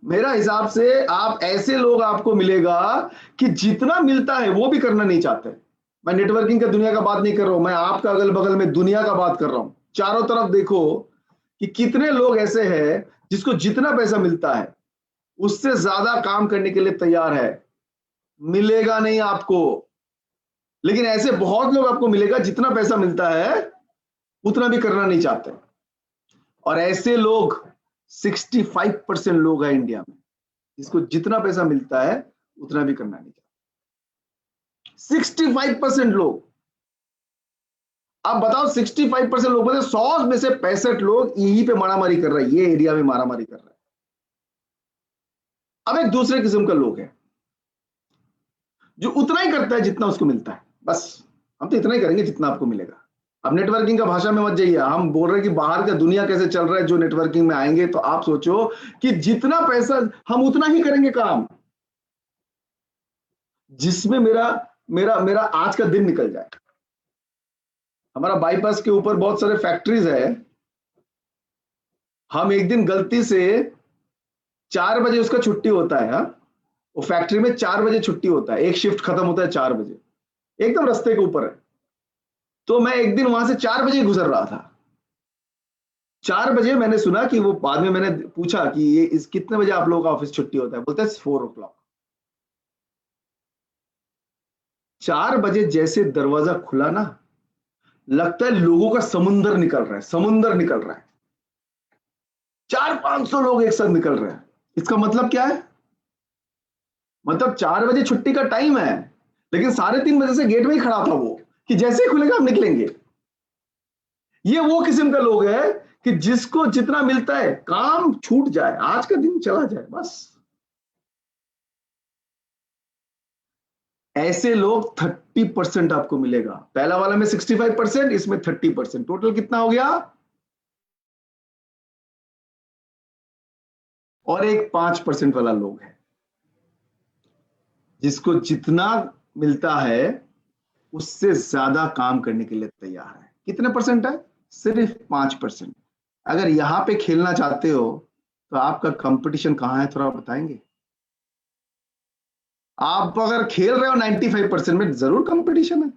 मेरा हिसाब से आप ऐसे लोग आपको मिलेगा कि जितना मिलता है वो भी करना नहीं चाहते। मैं नेटवर्किंग का दुनिया का बात नहीं कर रहा हूं, मैं आपका अगल बगल में दुनिया का बात कर रहा हूं। चारों तरफ देखो कि कितने लोग ऐसे हैं जिसको जितना पैसा मिलता है उससे ज्यादा काम करने के लिए तैयार है। मिलेगा नहीं आपको, लेकिन ऐसे बहुत लोग आपको मिलेगा जितना पैसा मिलता है उतना भी करना नहीं चाहते। और ऐसे लोग 65% लोग हैं इंडिया में जिसको जितना पैसा मिलता है उतना भी करना नहीं चाहते। 65% लोग। अब बताओ 65% लोग बोले 100 में से 65 लोग यहीं पे मारामारी कर रहे हैं, ये एरिया में मारामारी कर रहे हैं। अब एक दूसरे किस्म का लोग है जो उतना ही करता है जितना उसको मिलता है, बस हम तो इतना ही करेंगे जितना आपको मिलेगा। अब नेटवर्किंग का भाषा में मत जाइए, हम बोल रहे हैं कि बाहर का दुनिया कैसे चल रहा है। जो नेटवर्किंग में आएंगे तो आप सोचो कि जितना पैसा हम उतना ही करेंगे काम जिसमें मेरा मेरा मेरा आज का दिन निकल जाए। हमारा बाईपास के ऊपर बहुत सारे फैक्ट्रीज है, हम एक दिन गलती से 4 बजे उसका छुट्टी होता है, हाँ वो फैक्ट्री में 4 बजे छुट्टी होता है, एक शिफ्ट खत्म होता है 4 बजे, एकदम रास्ते के ऊपर है। तो मैं एक दिन वहां से 4 बजे गुजर रहा था। 4 बजे मैंने सुना कि वो, बाद में मैंने पूछा कि ये इस कितने बजे आप लोगों का ऑफिस छुट्टी होता है, बोलते हैं 4 o'clock। 4 बजे जैसे दरवाजा खुला ना, लगता है लोगों का समुंदर निकल रहा है, समुंदर निकल रहा है। 400-500 लोग एक साथ निकल रहे हैं। इसका मतलब क्या है? मतलब 4 बजे छुट्टी का टाइम है, लेकिन 3:30 बजे से गेट में ही खड़ा था वो कि जैसे ही खुलेगा हम निकलेंगे। ये वो किस्म का लोग है कि जिसको जितना मिलता है, काम छूट जाए, आज का दिन चला जाए, बस। ऐसे लोग 30% आपको मिलेगा। पहला वाला में 65%, इसमें 30%, टोटल कितना हो गया? और एक 5% वाला लोग है जिसको जितना मिलता है उससे ज्यादा काम करने के लिए तैयार है। कितने परसेंट है? सिर्फ 5%। अगर यहां पे खेलना चाहते हो तो आपका कंपटीशन कहां है, थोड़ा बताएंगे? आप अगर खेल रहे हो 95% में, जरूर कंपटीशन है।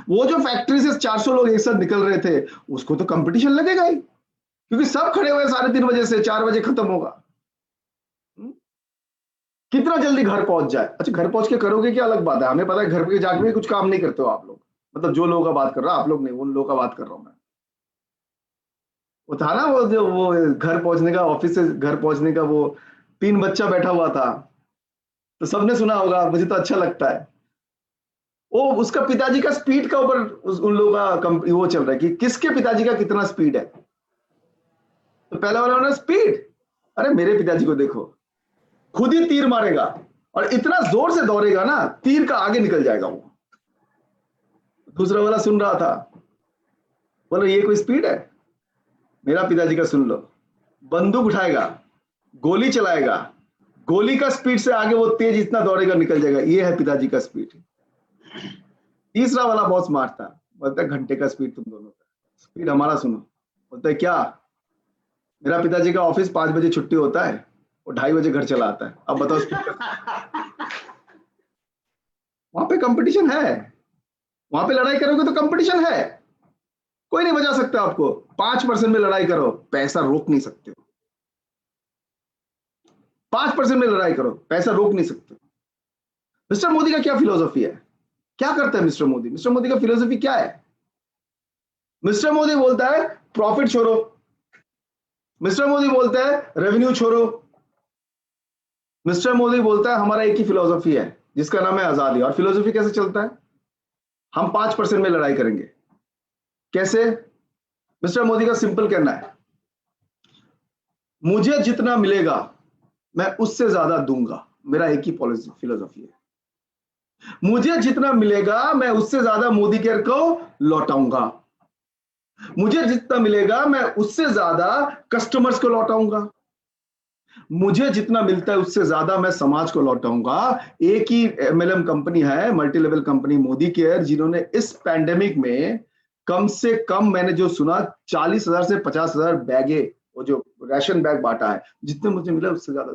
वो जो फैक्ट्री से 400 लोग एक साथ निकल रहे थे, उसको तो कंपटीशन लगेगा ही, क्योंकि सब खड़े हुए 3:30 बजे से 4 बजे खत्म होगा। कितना जल्दी घर पहुंच जाए। अच्छा, घर पहुंच के करोगे क्या अलग बात है, हमें पता है घर पे जाके भी कुछ काम नहीं करते हो आप लोग। मतलब जो लोगों का बात कर रहा हूं, आप लोग नहीं, उन लोगों का बात कर रहा हूं मैं। वो था ना, वो जो वो घर पहुंचने का, ऑफिस से घर पहुंचने का, वो 3 बच्चा बैठा हुआ था, तो सबने सुना होगा, मुझे तो अच्छा लगता है। वो उसका पिताजी का स्पीड का ऊपर उन लोगों का वो चल रहा है कि किसके पिताजी का कितना स्पीड है। तो पहला वाला स्पीड, अरे मेरे पिताजी को देखो, खुद ही तीर मारेगा और इतना जोर से दौड़ेगा ना, तीर का आगे निकल जाएगा वो। दूसरा वाला सुन रहा था, बोलो ये कोई स्पीड है? मेरा पिताजी का सुन लो, बंदूक उठाएगा, गोली चलाएगा, गोली का स्पीड से आगे वो तेज इतना दौड़ेगा, निकल जाएगा। ये है पिताजी का स्पीड। तीसरा वाला बहुत स्मार्ट था, बोलता है घंटे का स्पीड तुम दोनों का, स्पीड हमारा सुनो। बोलता है क्या, मेरा पिताजी का ऑफिस 5 बजे छुट्टी होता है, वो 2:30 बजे घर चला आता है। अब बताओ वहां पे कंपटीशन है, वहां पे लड़ाई करोगे तो कंपटीशन है, कोई नहीं बचा सकता आपको। 5% में लड़ाई करो, पैसा रोक नहीं सकते हो। 5% में लड़ाई करो, पैसा रोक नहीं सकते। मिस्टर मोदी का क्या फिलोसफी है, क्या करता है मिस्टर मोदी? मिस्टर मोदी का फिलोसफी क्या है? मिस्टर मोदी बोलता है प्रॉफिट छोड़ो, मिस्टर मोदी बोलता है रेवेन्यू छोड़ो, मिस्टर मोदी बोलता है हमारा एक ही फिलोसफी है जिसका नाम है आजादी। और फिलोसफी कैसे चलता है? हम 5% में लड़ाई करेंगे। कैसे? मिस्टर मोदी का सिंपल कहना है, मुझे जितना मिलेगा मैं उससे ज्यादा दूंगा। मेरा एक ही पॉलिसी फिलोसफी है, मुझे जितना मिलेगा मैं उससे ज्यादा मोदी केयर को लौटाऊंगा, मुझे जितना मिलेगा मैं उससे ज्यादा कस्टमर्स को लौटाऊंगा, मुझे जितना मिलता है उससे ज्यादा मैं समाज को लौटाऊंगा। एक ही एमएलएम कंपनी है, multi level company Modi care, जिन्होंने इस पैंडेमिक में कम से कम, मैंने जो सुना, 40,000 से 50,000 बैगे, वो जो राशन बैग बांटा है। जितने मुझे मिला उससे ज्यादा।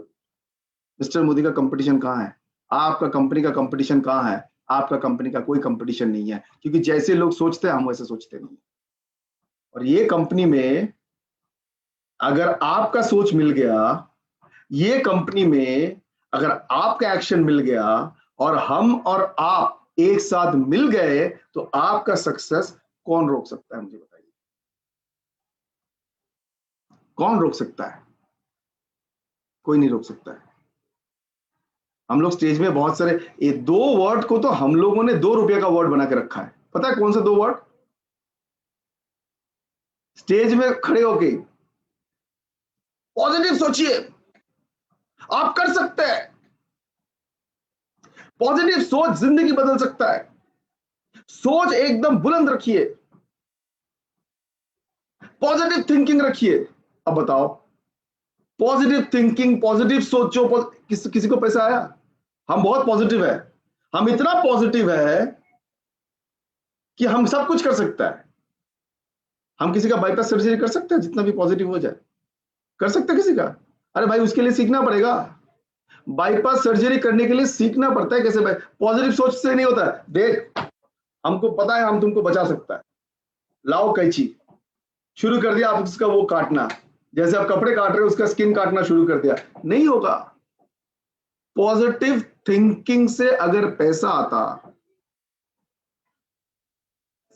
मिस्टर मोदी का कंपटीशन कहाँ है? आपका कंपनी का कंपटीशन कहाँ है? आपका कंपनी का कोई कंपटीशन नहीं है, क्योंकि जैसे लोग सोचते हैं हम वैसे सोचते नहीं। और ये कंपनी में अगर आपका सोच मिल गया, ये कंपनी में अगर आपका एक्शन मिल गया और हम और आप एक साथ मिल गए, तो आपका सक्सेस कौन रोक सकता है? मुझे बताइए, कौन रोक सकता है? कोई नहीं रोक सकता है। हम लोग स्टेज में बहुत सारे, ये 2 वर्ड को तो हम लोगों ने 2 रुपए का वर्ड बना के रखा है। पता है कौन से 2 वर्ड? स्टेज में खड़े होके पॉजिटिव सोचिए, आप कर सकते हैं। पॉजिटिव सोच जिंदगी बदल सकता है। सोच एकदम बुलंद रखिए, पॉजिटिव थिंकिंग रखिए। अब बताओ, पॉजिटिव थिंकिंग, पॉजिटिव सोचो, किसी को पैसा आया? हम बहुत पॉजिटिव है, हम इतना पॉजिटिव है कि हम सब कुछ कर सकता है। हम किसी का बाईपास सर्जरी कर सकते हैं, जितना भी पॉजिटिव हो जाए कर सकते हैं किसी का। अरे भाई, उसके लिए सीखना पड़ेगा। बाईपास सर्जरी करने के लिए सीखना पड़ता है कैसे। भाई पॉजिटिव सोच से नहीं होता है। देख, हमको पता है हम तुमको बचा सकता है, लाओ कैंची। शुरू कर दिया आप उसका वो काटना, जैसे आप कपड़े काट रहे हो उसका स्किन काटना शुरू कर दिया, नहीं होगा। पॉजिटिव थिंकिंग से अगर पैसा आता,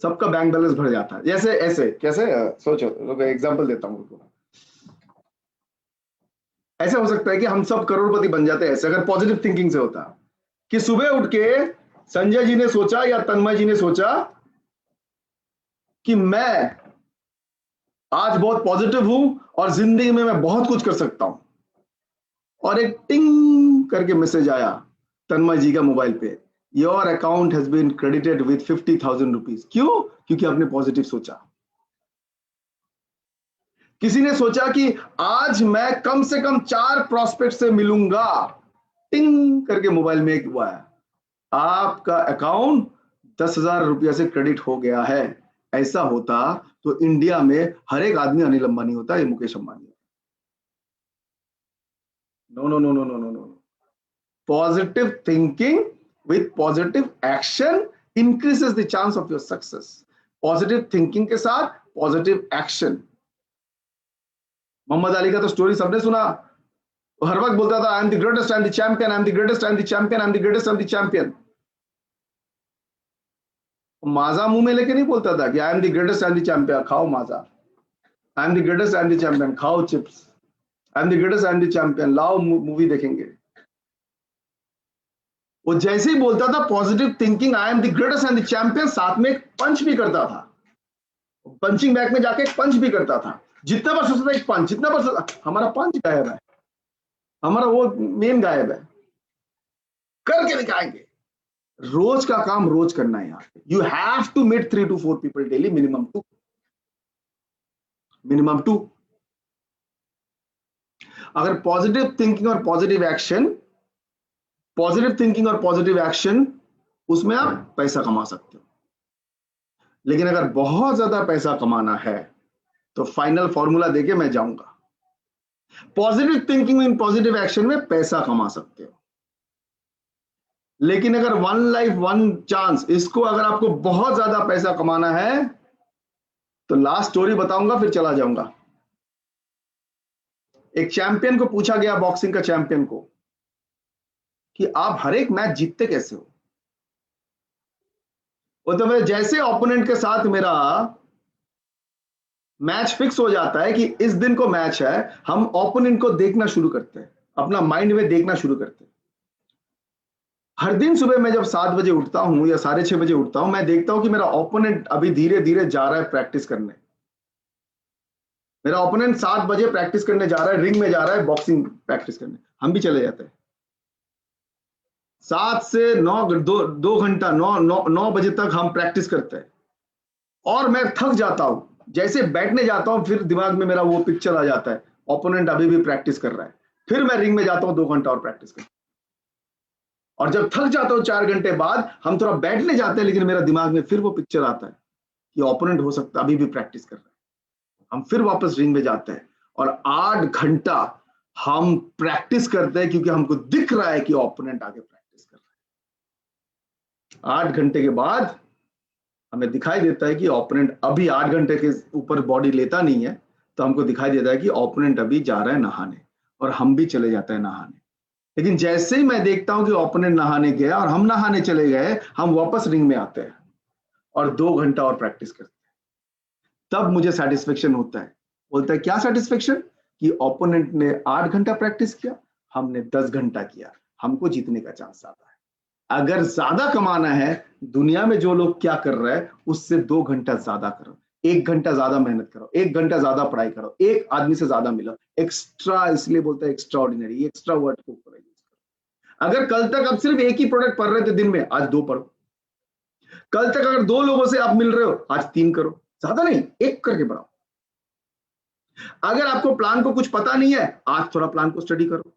सबका बैंक बैलेंस भर जाता है। जैसे ऐसे कैसे सोचो, एग्जांपल देता हूं उनको। ऐसे हो सकता है कि हम सब करोड़पति बन जाते हैं ऐसे, अगर पॉजिटिव थिंकिंग से होता कि सुबह उठ के संजय जी ने सोचा या तन्मय जी ने सोचा कि मैं आज बहुत पॉजिटिव हूं और जिंदगी में मैं बहुत कुछ कर सकता हूं, और एक टिंग करके मैसेज आया तन्मय जी का मोबाइल पे, your account has been credited with 50,000 rupees. क्यों? क्योंकि आपने पॉजिटिव सोचा। किसी ने सोचा कि आज मैं कम से कम 4 प्रॉस्पेक्ट से मिलूंगा, टिंग करके मोबाइल में एक हुआ है, आपका अकाउंट 10,000 रुपया से क्रेडिट हो गया है। ऐसा होता तो इंडिया में हर एक आदमी अनिल अंबानी होता है, Mukesh Ambani. No no no no no no no. Positive thinking with positive action increases the chance of your success. Positive thinking के साथ पॉजिटिव एक्शन। मोहम्मद अली का तो स्टोरी सबने सुना, वो हर वक्त बोलता था I am the greatest, I am the champion, I am the greatest, I am the champion, I am the greatest, I am the champion. Maaza मुंह में लेके नहीं बोलता था कि I am the greatest, I am the champion, खाओ Maaza. I am the greatest, I am the champion, खाओ chips. I am the greatest, I am the champion, लाओ मूवी देखेंगे। वो जैसे ही बोलता था positive thinking, I am the greatest, I am the champion, साथ में एक पंच भी करता था। पंचिंग बैग में जाके एक पंच भी करता था। जितना बार सोचता था एक पंच, जितना बार सोचता, हमारा पंच गायब है, हमारा वो मेन गायब है, करके दिखाएंगे। रोज का काम रोज करना है यार। You have to meet 3 to 4 people daily, minimum 2। अगर पॉजिटिव थिंकिंग और पॉजिटिव एक्शन उसमें आप पैसा कमा सकते हो। लेकिन अगर बहुत ज्यादा पैसा कमाना है तो फाइनल फॉर्मूला देके मैं जाऊंगा, positive thinking in positive action में पैसा कमा सकते हो। लेकिन अगर वन लाइफ वन चांस, इसको अगर आपको बहुत ज्यादा पैसा कमाना है तो लास्ट स्टोरी बताऊंगा फिर चला जाऊंगा। एक चैंपियन को पूछा गया, बॉक्सिंग का चैंपियन को, कि आप हर एक मैच जीतते कैसे हो? वो तो मैं जैसे ओपोनेंट के साथ मेरा मैच फिक्स हो जाता है कि इस दिन को मैच है, हम ओपोनेंट को देखना शुरू करते हैं, अपना माइंड में देखना शुरू करते हैं। हर दिन सुबह मैं जब 7 बजे उठता हूं या 6:30 बजे उठता हूं, मैं देखता हूं कि मेरा ओपोनेंट अभी धीरे धीरे जा रहा है प्रैक्टिस करने। मेरा ओपोनेंट 7 बजे प्रैक्टिस करने जा रहा है, रिंग में जा रहा है बॉक्सिंग प्रैक्टिस करने। हम भी चले जाते हैं 7 से 9, 2 घंटा, 9 बजे तक हम प्रैक्टिस करते हैं। और मैं थक जाता हूं, जैसे बैठने जाता हूं फिर दिमाग में मेरा वो पिक्चर आ जाता है, ओपोनेंट अभी भी प्रैक्टिस कर रहा है। फिर मैं रिंग में जाता हूं 2 घंटा और प्रैक्टिस करता हूं। और जब थक जाता हूं 4 घंटे बाद हम थोड़ा बैठने जाते हैं, लेकिन मेरा दिमाग में फिर वो पिक्चर आता है कि ओपोनेंट हो सकता है अभी भी प्रैक्टिस कर रहा है। हम फिर वापस रिंग में जाते हैं और 8 घंटा हम प्रैक्टिस करते हैं, क्योंकि हमको दिख रहा है कि ओपोनेंट आगे प्रैक्टिस कर रहा है। 8 घंटे के बाद हमें दिखाई देता है कि ओपोनेंट अभी 8 घंटे के ऊपर बॉडी लेता नहीं है, तो हमको दिखाई देता है कि ओपोनेंट अभी जा रहा है नहाने, और हम भी चले जाते हैं नहाने। लेकिन जैसे ही मैं देखता हूं कि ओपोनेंट नहाने गया और हम नहाने चले गए, हम वापस रिंग में आते हैं और 2 घंटा और प्रैक्टिस करते हैं। तब मुझे सेटिस्फेक्शन होता है। बोलता है क्या सेटिस्फेक्शन? कि ओपोनेंट ने 8 घंटा प्रैक्टिस किया, हमने 10 घंटा किया, हमको जीतने का चांस ज्यादा है। अगर ज्यादा कमाना है, दुनिया में जो लोग क्या कर रहे हैं उससे 2 घंटा ज्यादा करो, 1 घंटा ज्यादा मेहनत करो, 1 घंटा ज्यादा पढ़ाई करो, एक आदमी से ज्यादा मिलो। एक्स्ट्रा इसलिए बोलता है एक्स्ट्रा ऑर्डिनरी, एक्स्ट्रा वर्ड को ऊपर यूज करो। अगर कल तक आप सिर्फ एक ही प्रोडक्ट पढ़ रहे थे दिन में, आज 2 पढ़ो। कल तक अगर 2 लोगों से आप मिल रहे हो, आज 3 करो, ज्यादा नहीं, 1 करके बढ़ाओ। अगर आपको प्लान को कुछ पता नहीं है, आज थोड़ा प्लान को स्टडी करो।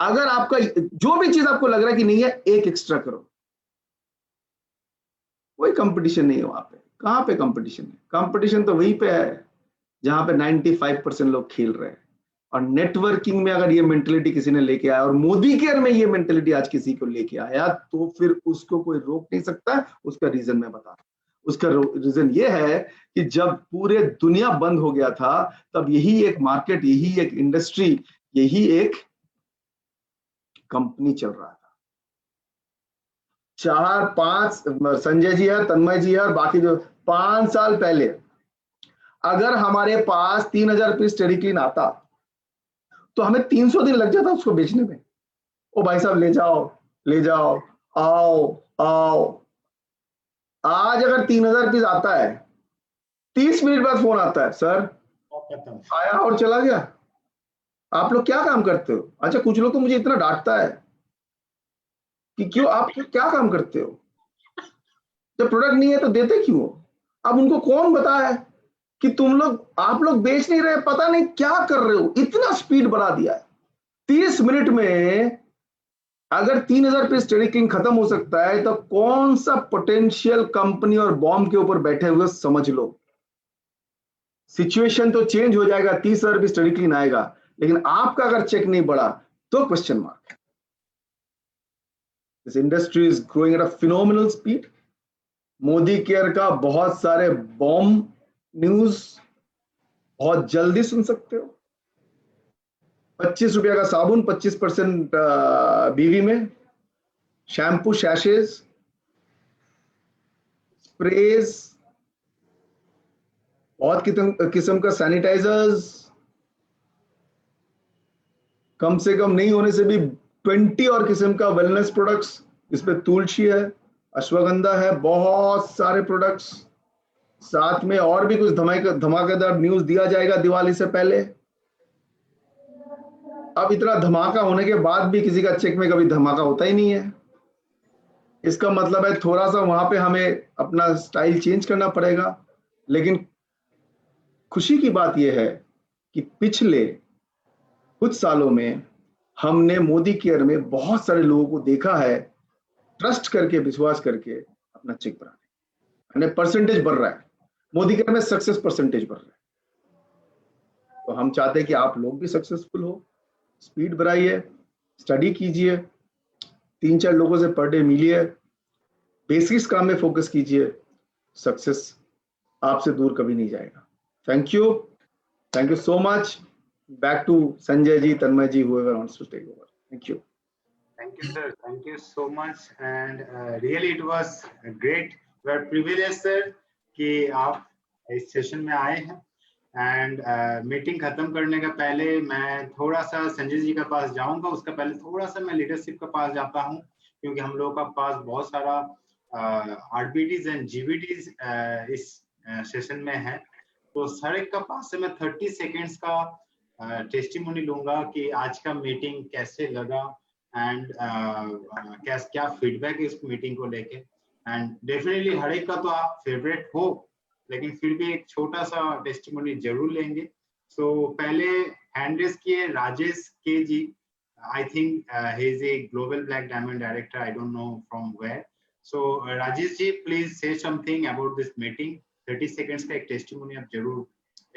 अगर आपका जो भी चीज आपको लग रहा है कि नहीं है, 1 एक्स्ट्रा करो। कोई कंपटीशन नहीं है वहां पे। कहां पे कंपटीशन है? कंपटीशन तो वहीं पे है जहां पे 95% लोग खेल रहे हैं। और नेटवर्किंग में अगर ये मेंटेलिटी किसी ने लेके आया, और मोदी केयर में ये मेंटेलिटी आज किसी को लेके आया, तो फिर उसको कोई रोक नहीं सकता। उसका रीजन मैं बता रहा हूं। उसका रीजन ये है कि जब पूरे दुनिया बंद हो गया था, तब यही एक मार्केट, यही एक इंडस्ट्री, यही एक कंपनी चल रहा था। 4-5 संजय जी है, तन्मय जी है और बाकी जो 5 साल पहले अगर हमारे पास 3000 पीस टेरिक्लीन आता तो हमें 300 दिन लग जाता उसको बेचने में। ओ भाई साहब ले जाओ, आओ। आज अगर 3000 पीस आता है, 30 मिनट बाद फोन आता है, सर आया और चला गया। आप लोग क्या काम करते हो? अच्छा, कुछ लोग तो मुझे इतना डांटता है कि क्यों आप क्या काम करते हो, जब प्रोडक्ट नहीं है तो देते क्यों? अब उनको कौन बताया कि आप लोग बेच नहीं रहे, पता नहीं क्या कर रहे हो, इतना स्पीड बढ़ा दिया है। 30 मिनट में अगर 3000 पीस टेरिक्लीन खत्म हो सकता है, तो कौन सा पोटेंशियल कंपनी और बॉम्ब के ऊपर बैठे हुए समझ लो। सिचुएशन तो चेंज हो जाएगा, 30,000 पीस टेरिक्लीन आएगा, लेकिन आपका अगर चेक नहीं बढ़ा तो question mark. This industry is growing at a phenomenal speed. Modi care का बहुत सारे बॉम्ब न्यूज बहुत जल्दी सुन सकते हो। 25 रुपया का साबुन, 25% बीवी में, शैम्पू, शैशेज, स्प्रेज, बहुत किस्म का सैनिटाइजर्स, कम से कम नहीं होने से भी 20 और किस्म का वेलनेस प्रोडक्ट्स। इसमें तुलसी है, अश्वगंधा है, बहुत सारे प्रोडक्ट्स। साथ में और भी कुछ धमाकेदार न्यूज दिया जाएगा दिवाली से पहले। अब इतना धमाका होने के बाद भी किसी का चेक में कभी धमाका होता ही नहीं है। इसका मतलब है थोड़ा सा वहां पे हमें अपना स्टाइल चेंज करना पड़ेगा। लेकिन खुशी की बात यह है कि पिछले कुछ सालों में हमने मोदी केयर में बहुत सारे लोगों को देखा है ट्रस्ट करके, विश्वास करके अपना चेक बनाने, यानी परसेंटेज बढ़ रहा है, मोदी केयर में सक्सेस परसेंटेज बढ़ रहा है। तो हम चाहते हैं कि आप लोग भी सक्सेसफुल हो, स्पीड बढ़ाइए, स्टडी कीजिए, 3-4 लोगों से पर डे मिलिए, बेसिक्स काम में फोकस कीजिए, सक्सेस आपसे दूर कभी नहीं जाएगा। Thank you so much. Back to Sanjay ji, Tanmay ji, whoever wants to take over. Thank you. Thank you, sir. Thank you so much. And really it was great. We are privileged, sir, कि आप इस session में आए हैं। एंड मीटिंग खत्म करने का पहले मैं थोड़ा सा संजय जी के पास जाऊंगा, उसका पहले थोड़ा सा मैं लीडरशिप के पास जाता हूं, क्योंकि हम लोगों का पास बहुत सारा आरबीटीज एंड जीबीटीज इस सेशन में है। तो सर एक का पास से मैं 30 सेकेंड्स का टेस्टिमोनी लूंगा कि आज का मीटिंग कैसे लगा एंड क्या फीडबैक है इस मीटिंग को लेके। एंड डेफिनेटली हर एक का तो आप फेवरेट हो, लेकिन फिर भी एक छोटा सा टेस्टिमोनी जरूर लेंगे। सो पहले हैंड रेस किए राजेश के जी, I think he is a global black diamond director, I don't know from where. So Rajesh ji please say something about this meeting. 30 seconds का एक टेस्टिमोनी आप जरूर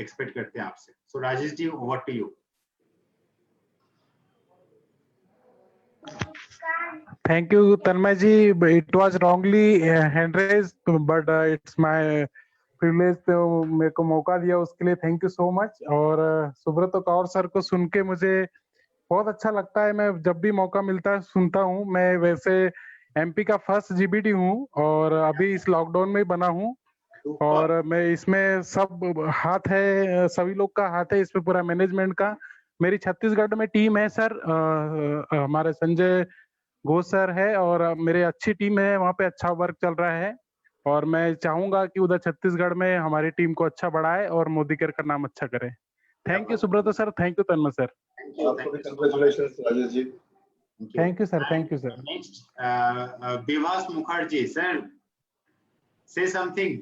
एक्सपेक्ट करते हैं आपसे। So Rajesh ji, over to you. Thank you, Tanmay ji. It was wrongly hand raised, but it's my privilege तो मेरे को मौका दिया उसके लिए थैंक यू सो मच। और सुब्रत कौर सर को सुन के मुझे बहुत अच्छा लगता है। मैं जब भी मौका मिलता है सुनता हूँ। मैं वैसे एमपी का फर्स्ट जीबीटी हूँ और अभी इस लॉकडाउन में ही बना हूँ, और मैं इसमें सब हाथ है, सभी लोग का हाथ है इसमें, पूरा मैनेजमेंट का। मेरी छत्तीसगढ़ में टीम है सर, हमारे संजय घोष सर है और मेरे अच्छी टीम है, वहाँ पे अच्छा वर्क चल रहा है। और मैं चाहूंगा कि उधर छत्तीसगढ़ में हमारी टीम को अच्छा बढ़ाए और मोदी केयर का नाम अच्छा करे। Thank you Subrata sir, thank you Tanmay sir. Congratulations, Rajesh ji. Thank you sir, thank you sir. Next Vivas Mukherjee sir, say something.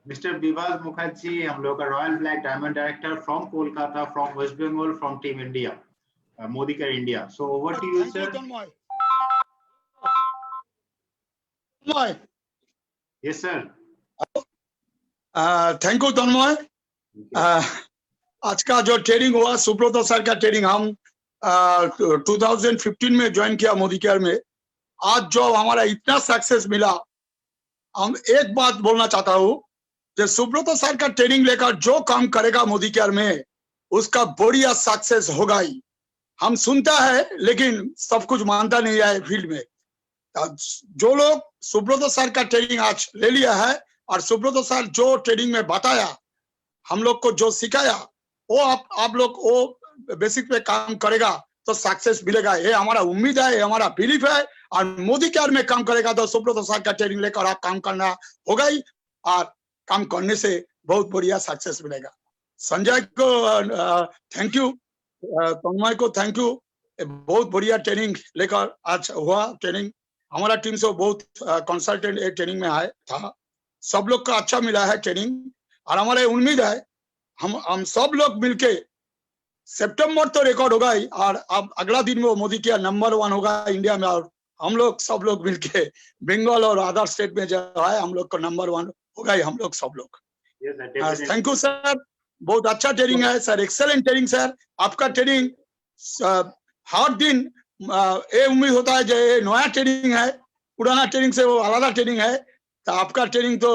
Mister Vivas Mukherjee हम लोग का Royal Black diamond director from Kolkata, from West Bengal, from team India, Modi care India. So over to you sir. Yes sir. Thank you Tanmay. आज का जो training हुआ Subrat sir का training हम 2015 में ज्वाइन किया मोदी केयर में। आज जो हमारा इतना सक्सेस मिला, हम एक बात बोलना चाहता हूँ कि सुब्रत सर का ट्रेनिंग लेकर जो काम करेगा मोदी केयर में उसका बढ़िया सक्सेस होगा ही। हम सुनता है लेकिन सब कुछ मानता नहीं है फील्ड में। जो लोग सुब्रत सर का ट्रेनिंग आज ले लिया है और सुब्रत सर जो ट्रेनिंग में बताया, हम लोग को जो सिखाया, वो आप लोग वो बेसिक पे काम करेगा तो सक्सेस मिलेगा। ये हमारा उम्मीद है, ये हमारा बिलीफ है। और मोदी केयर में काम करेगा तो सुब्रत सर का ट्रेनिंग लेकर आप काम करना होगा ही, और काम करने से बहुत बढ़िया सक्सेस मिलेगा। संजय को थैंक यू, तन्मय को थैंक यू। बहुत बढ़िया ट्रेनिंग लेकर आज हुआ ट्रेनिंग। हमारा टीम से बहुत कंसल्टेंट एक ट्रेनिंग में आया था, सब लोग का अच्छा मिला है ट्रेनिंग। और हमारे उम्मीद है हम सब लोग मिलके सितंबर तो रिकॉर्ड होगा ही, और अब अगला दिन वो मोदी केयर नंबर 1 होगा इंडिया में। और हम लोग सब लोग मिलके बंगाल और अदर स्टेट में जो है हम लोग को नंबर 1 होगा ही, हम लोग सब लोग। थैंक यू सर, बहुत अच्छा ट्रेनिंग है सर, एक्सेलेंट ट्रेनिंग सर। आपका ट्रेनिंग हर दिन ये उम्मीद होता है जो ये नया ट्रेनिंग है, पुराना ट्रेनिंग से वो अलग ट्रेनिंग है। तो आपका ट्रेनिंग तो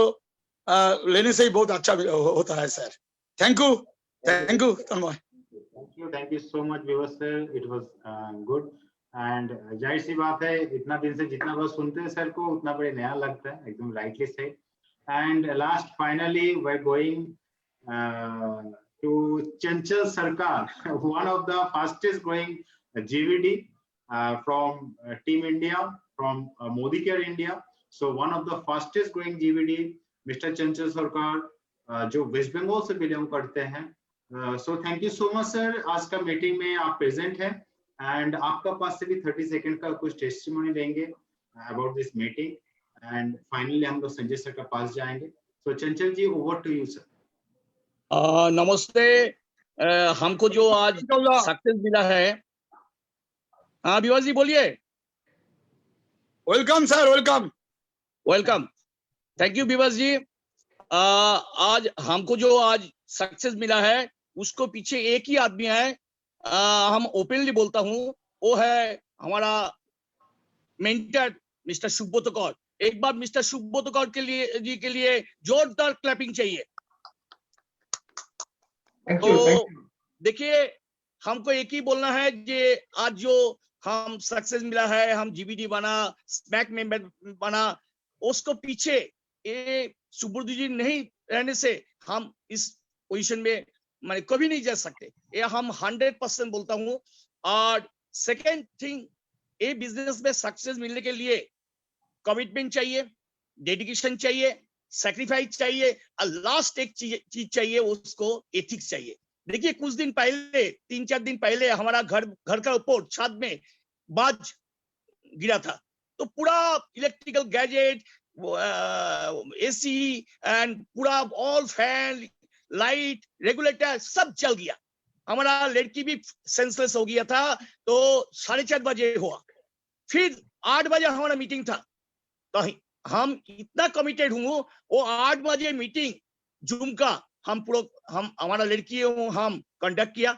लेने से ही बहुत अच्छा होता है सर। Thank you Tanmay. Thank you so much Vivas sir, it was good. And जाहिर सी बात है, इतना दिन से जितना बार सुनते हैं सर को उतना बड़े नया लगता है, एकदम राइटली से। And last finally we are going to Chanchal Sarkar, one of the fastest growing GVD from Team India, from Modi Care India. So one of the fastest growing GVD, Mr. Chanchal Sarkar, जो waste Bengal से belong करते हैं। So thank you so much sir, आज का meeting में आप present हैं and आपका पास से भी 30 सेकंड का कुछ टेस्टिमोनी देंगे about this meeting. And finally हम लोग संजय सर का पास जाएंगे। सो चंचल जी, ओवर टू यू सर। नमस्ते हमको जो आज सक्सेस मिला है। हाँ विवास जी बोलिए। Welcome sir, welcome. Welcome, thank you Vivas ji. आज हमको जो आज सक्सेस मिला है उसको पीछे एक ही आदमी है, हम ओपनली बोलता हूँ, वो है हमारा मेंटर मिस्टर सुब्रत कौर। एक बार मिस्टर सुब्रत कौर के लिए जोरदार क्लैपिंग चाहिए। तो देखिए हमको एक ही बोलना है कि आज जो हम सक्सेस मिला है, हम जीबीडी बना, स्मैक मेंबर बना, उसको पीछे ये सुब्रत जी नहीं रहने से हम इस पोजीशन में मैंने कभी नहीं जा सकते, ये हम 100% बोलता हूँ। और सेकेंड थिंग, ये बिजनेस में सक्सेस मिलने के लिए कमिटमेंट चाहिए, डेडिकेशन चाहिए, सैक्रिफाइस चाहिए, और लास्ट एक चीज चाहिए, उसको एथिक्स चाहिए। देखिए कुछ दिन पहले, 3-4 दिन पहले हमारा घर का ऊपर छत में बाज गिरा था, तो पूरा इलेक्ट्रिकल गैजेट, एसी एंड पूरा ऑल फैन, लाइट, रेगुलेटर सब जल गया। हमारा लड़की भी सेंसलेस हो गया था। तो 4:30 बजे हुआ, फिर 8 बजे हमारा मीटिंग था। तो हम इतना कमिटेड हूँ, वो 8 बजे मीटिंग जूम का हम हमारा लड़की हम कंडक्ट किया।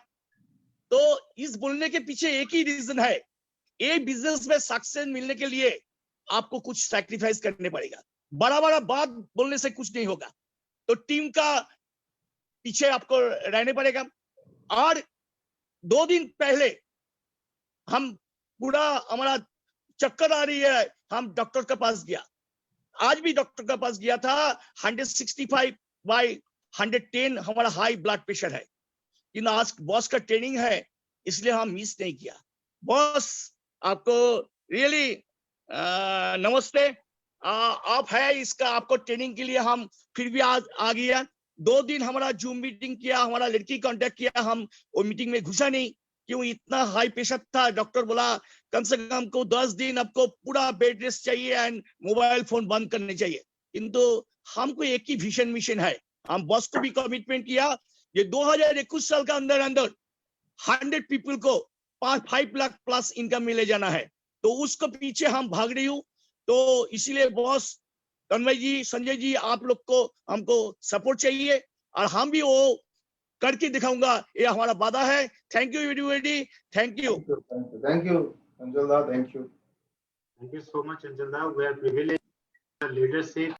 तो इस बोलने के पीछे एक ही रीजन है, ये बिजनेस में सक्सेस मिलने के लिए आपको कुछ सैक्रिफाइस करने पड़ेगा। बड़ा बड़ा बात बोलने से कुछ नहीं होगा, तो टीम का पीछे आपको रहने पड़ेगा। और 2 दिन पहले हम पूरा हमारा चक्कर आ रही है, हम डॉक्टर के पास गया, आज भी डॉक्टर के पास गया था। 165/110 हमारा हाई ब्लड प्रेशर है, लेकिन आज बॉस का ट्रेनिंग है इसलिए हम मिस नहीं किया। बॉस आपको रियली नमस्ते, आप है इसका, आपको ट्रेनिंग के लिए हम फिर भी आज आ गया। 2 दिन हमारा जूम मीटिंग किया, हमारा लड़की कांटेक्ट किया, हम वो मीटिंग में घुसा नहीं, क्यों इतना हाई प्रेशर था। डॉक्टर बोला कम से कम को 10 दिन आपको पूरा बेड रेस्ट चाहिए एंड मोबाइल फोन बंद करने चाहिए। किंतु हमको एक ही विजन मिशन है, हम बॉस को भी कमिटमेंट किया, ये 2021 साल का अंदर 100 पीपल को 5 लाख प्लस इनकम में ले जाना है। तो उसको पीछे हम भाग रही हूँ। तो इसीलिए बॉस तन्मय जी, संजय जी, आप लोग को हमको सपोर्ट चाहिए और हम भी वो करके दिखाऊंगा, ये हमारा वादा है। Thank you everybody, thank you. Thank you Anjal da, thank you so much Anjal da, we are privileged leadership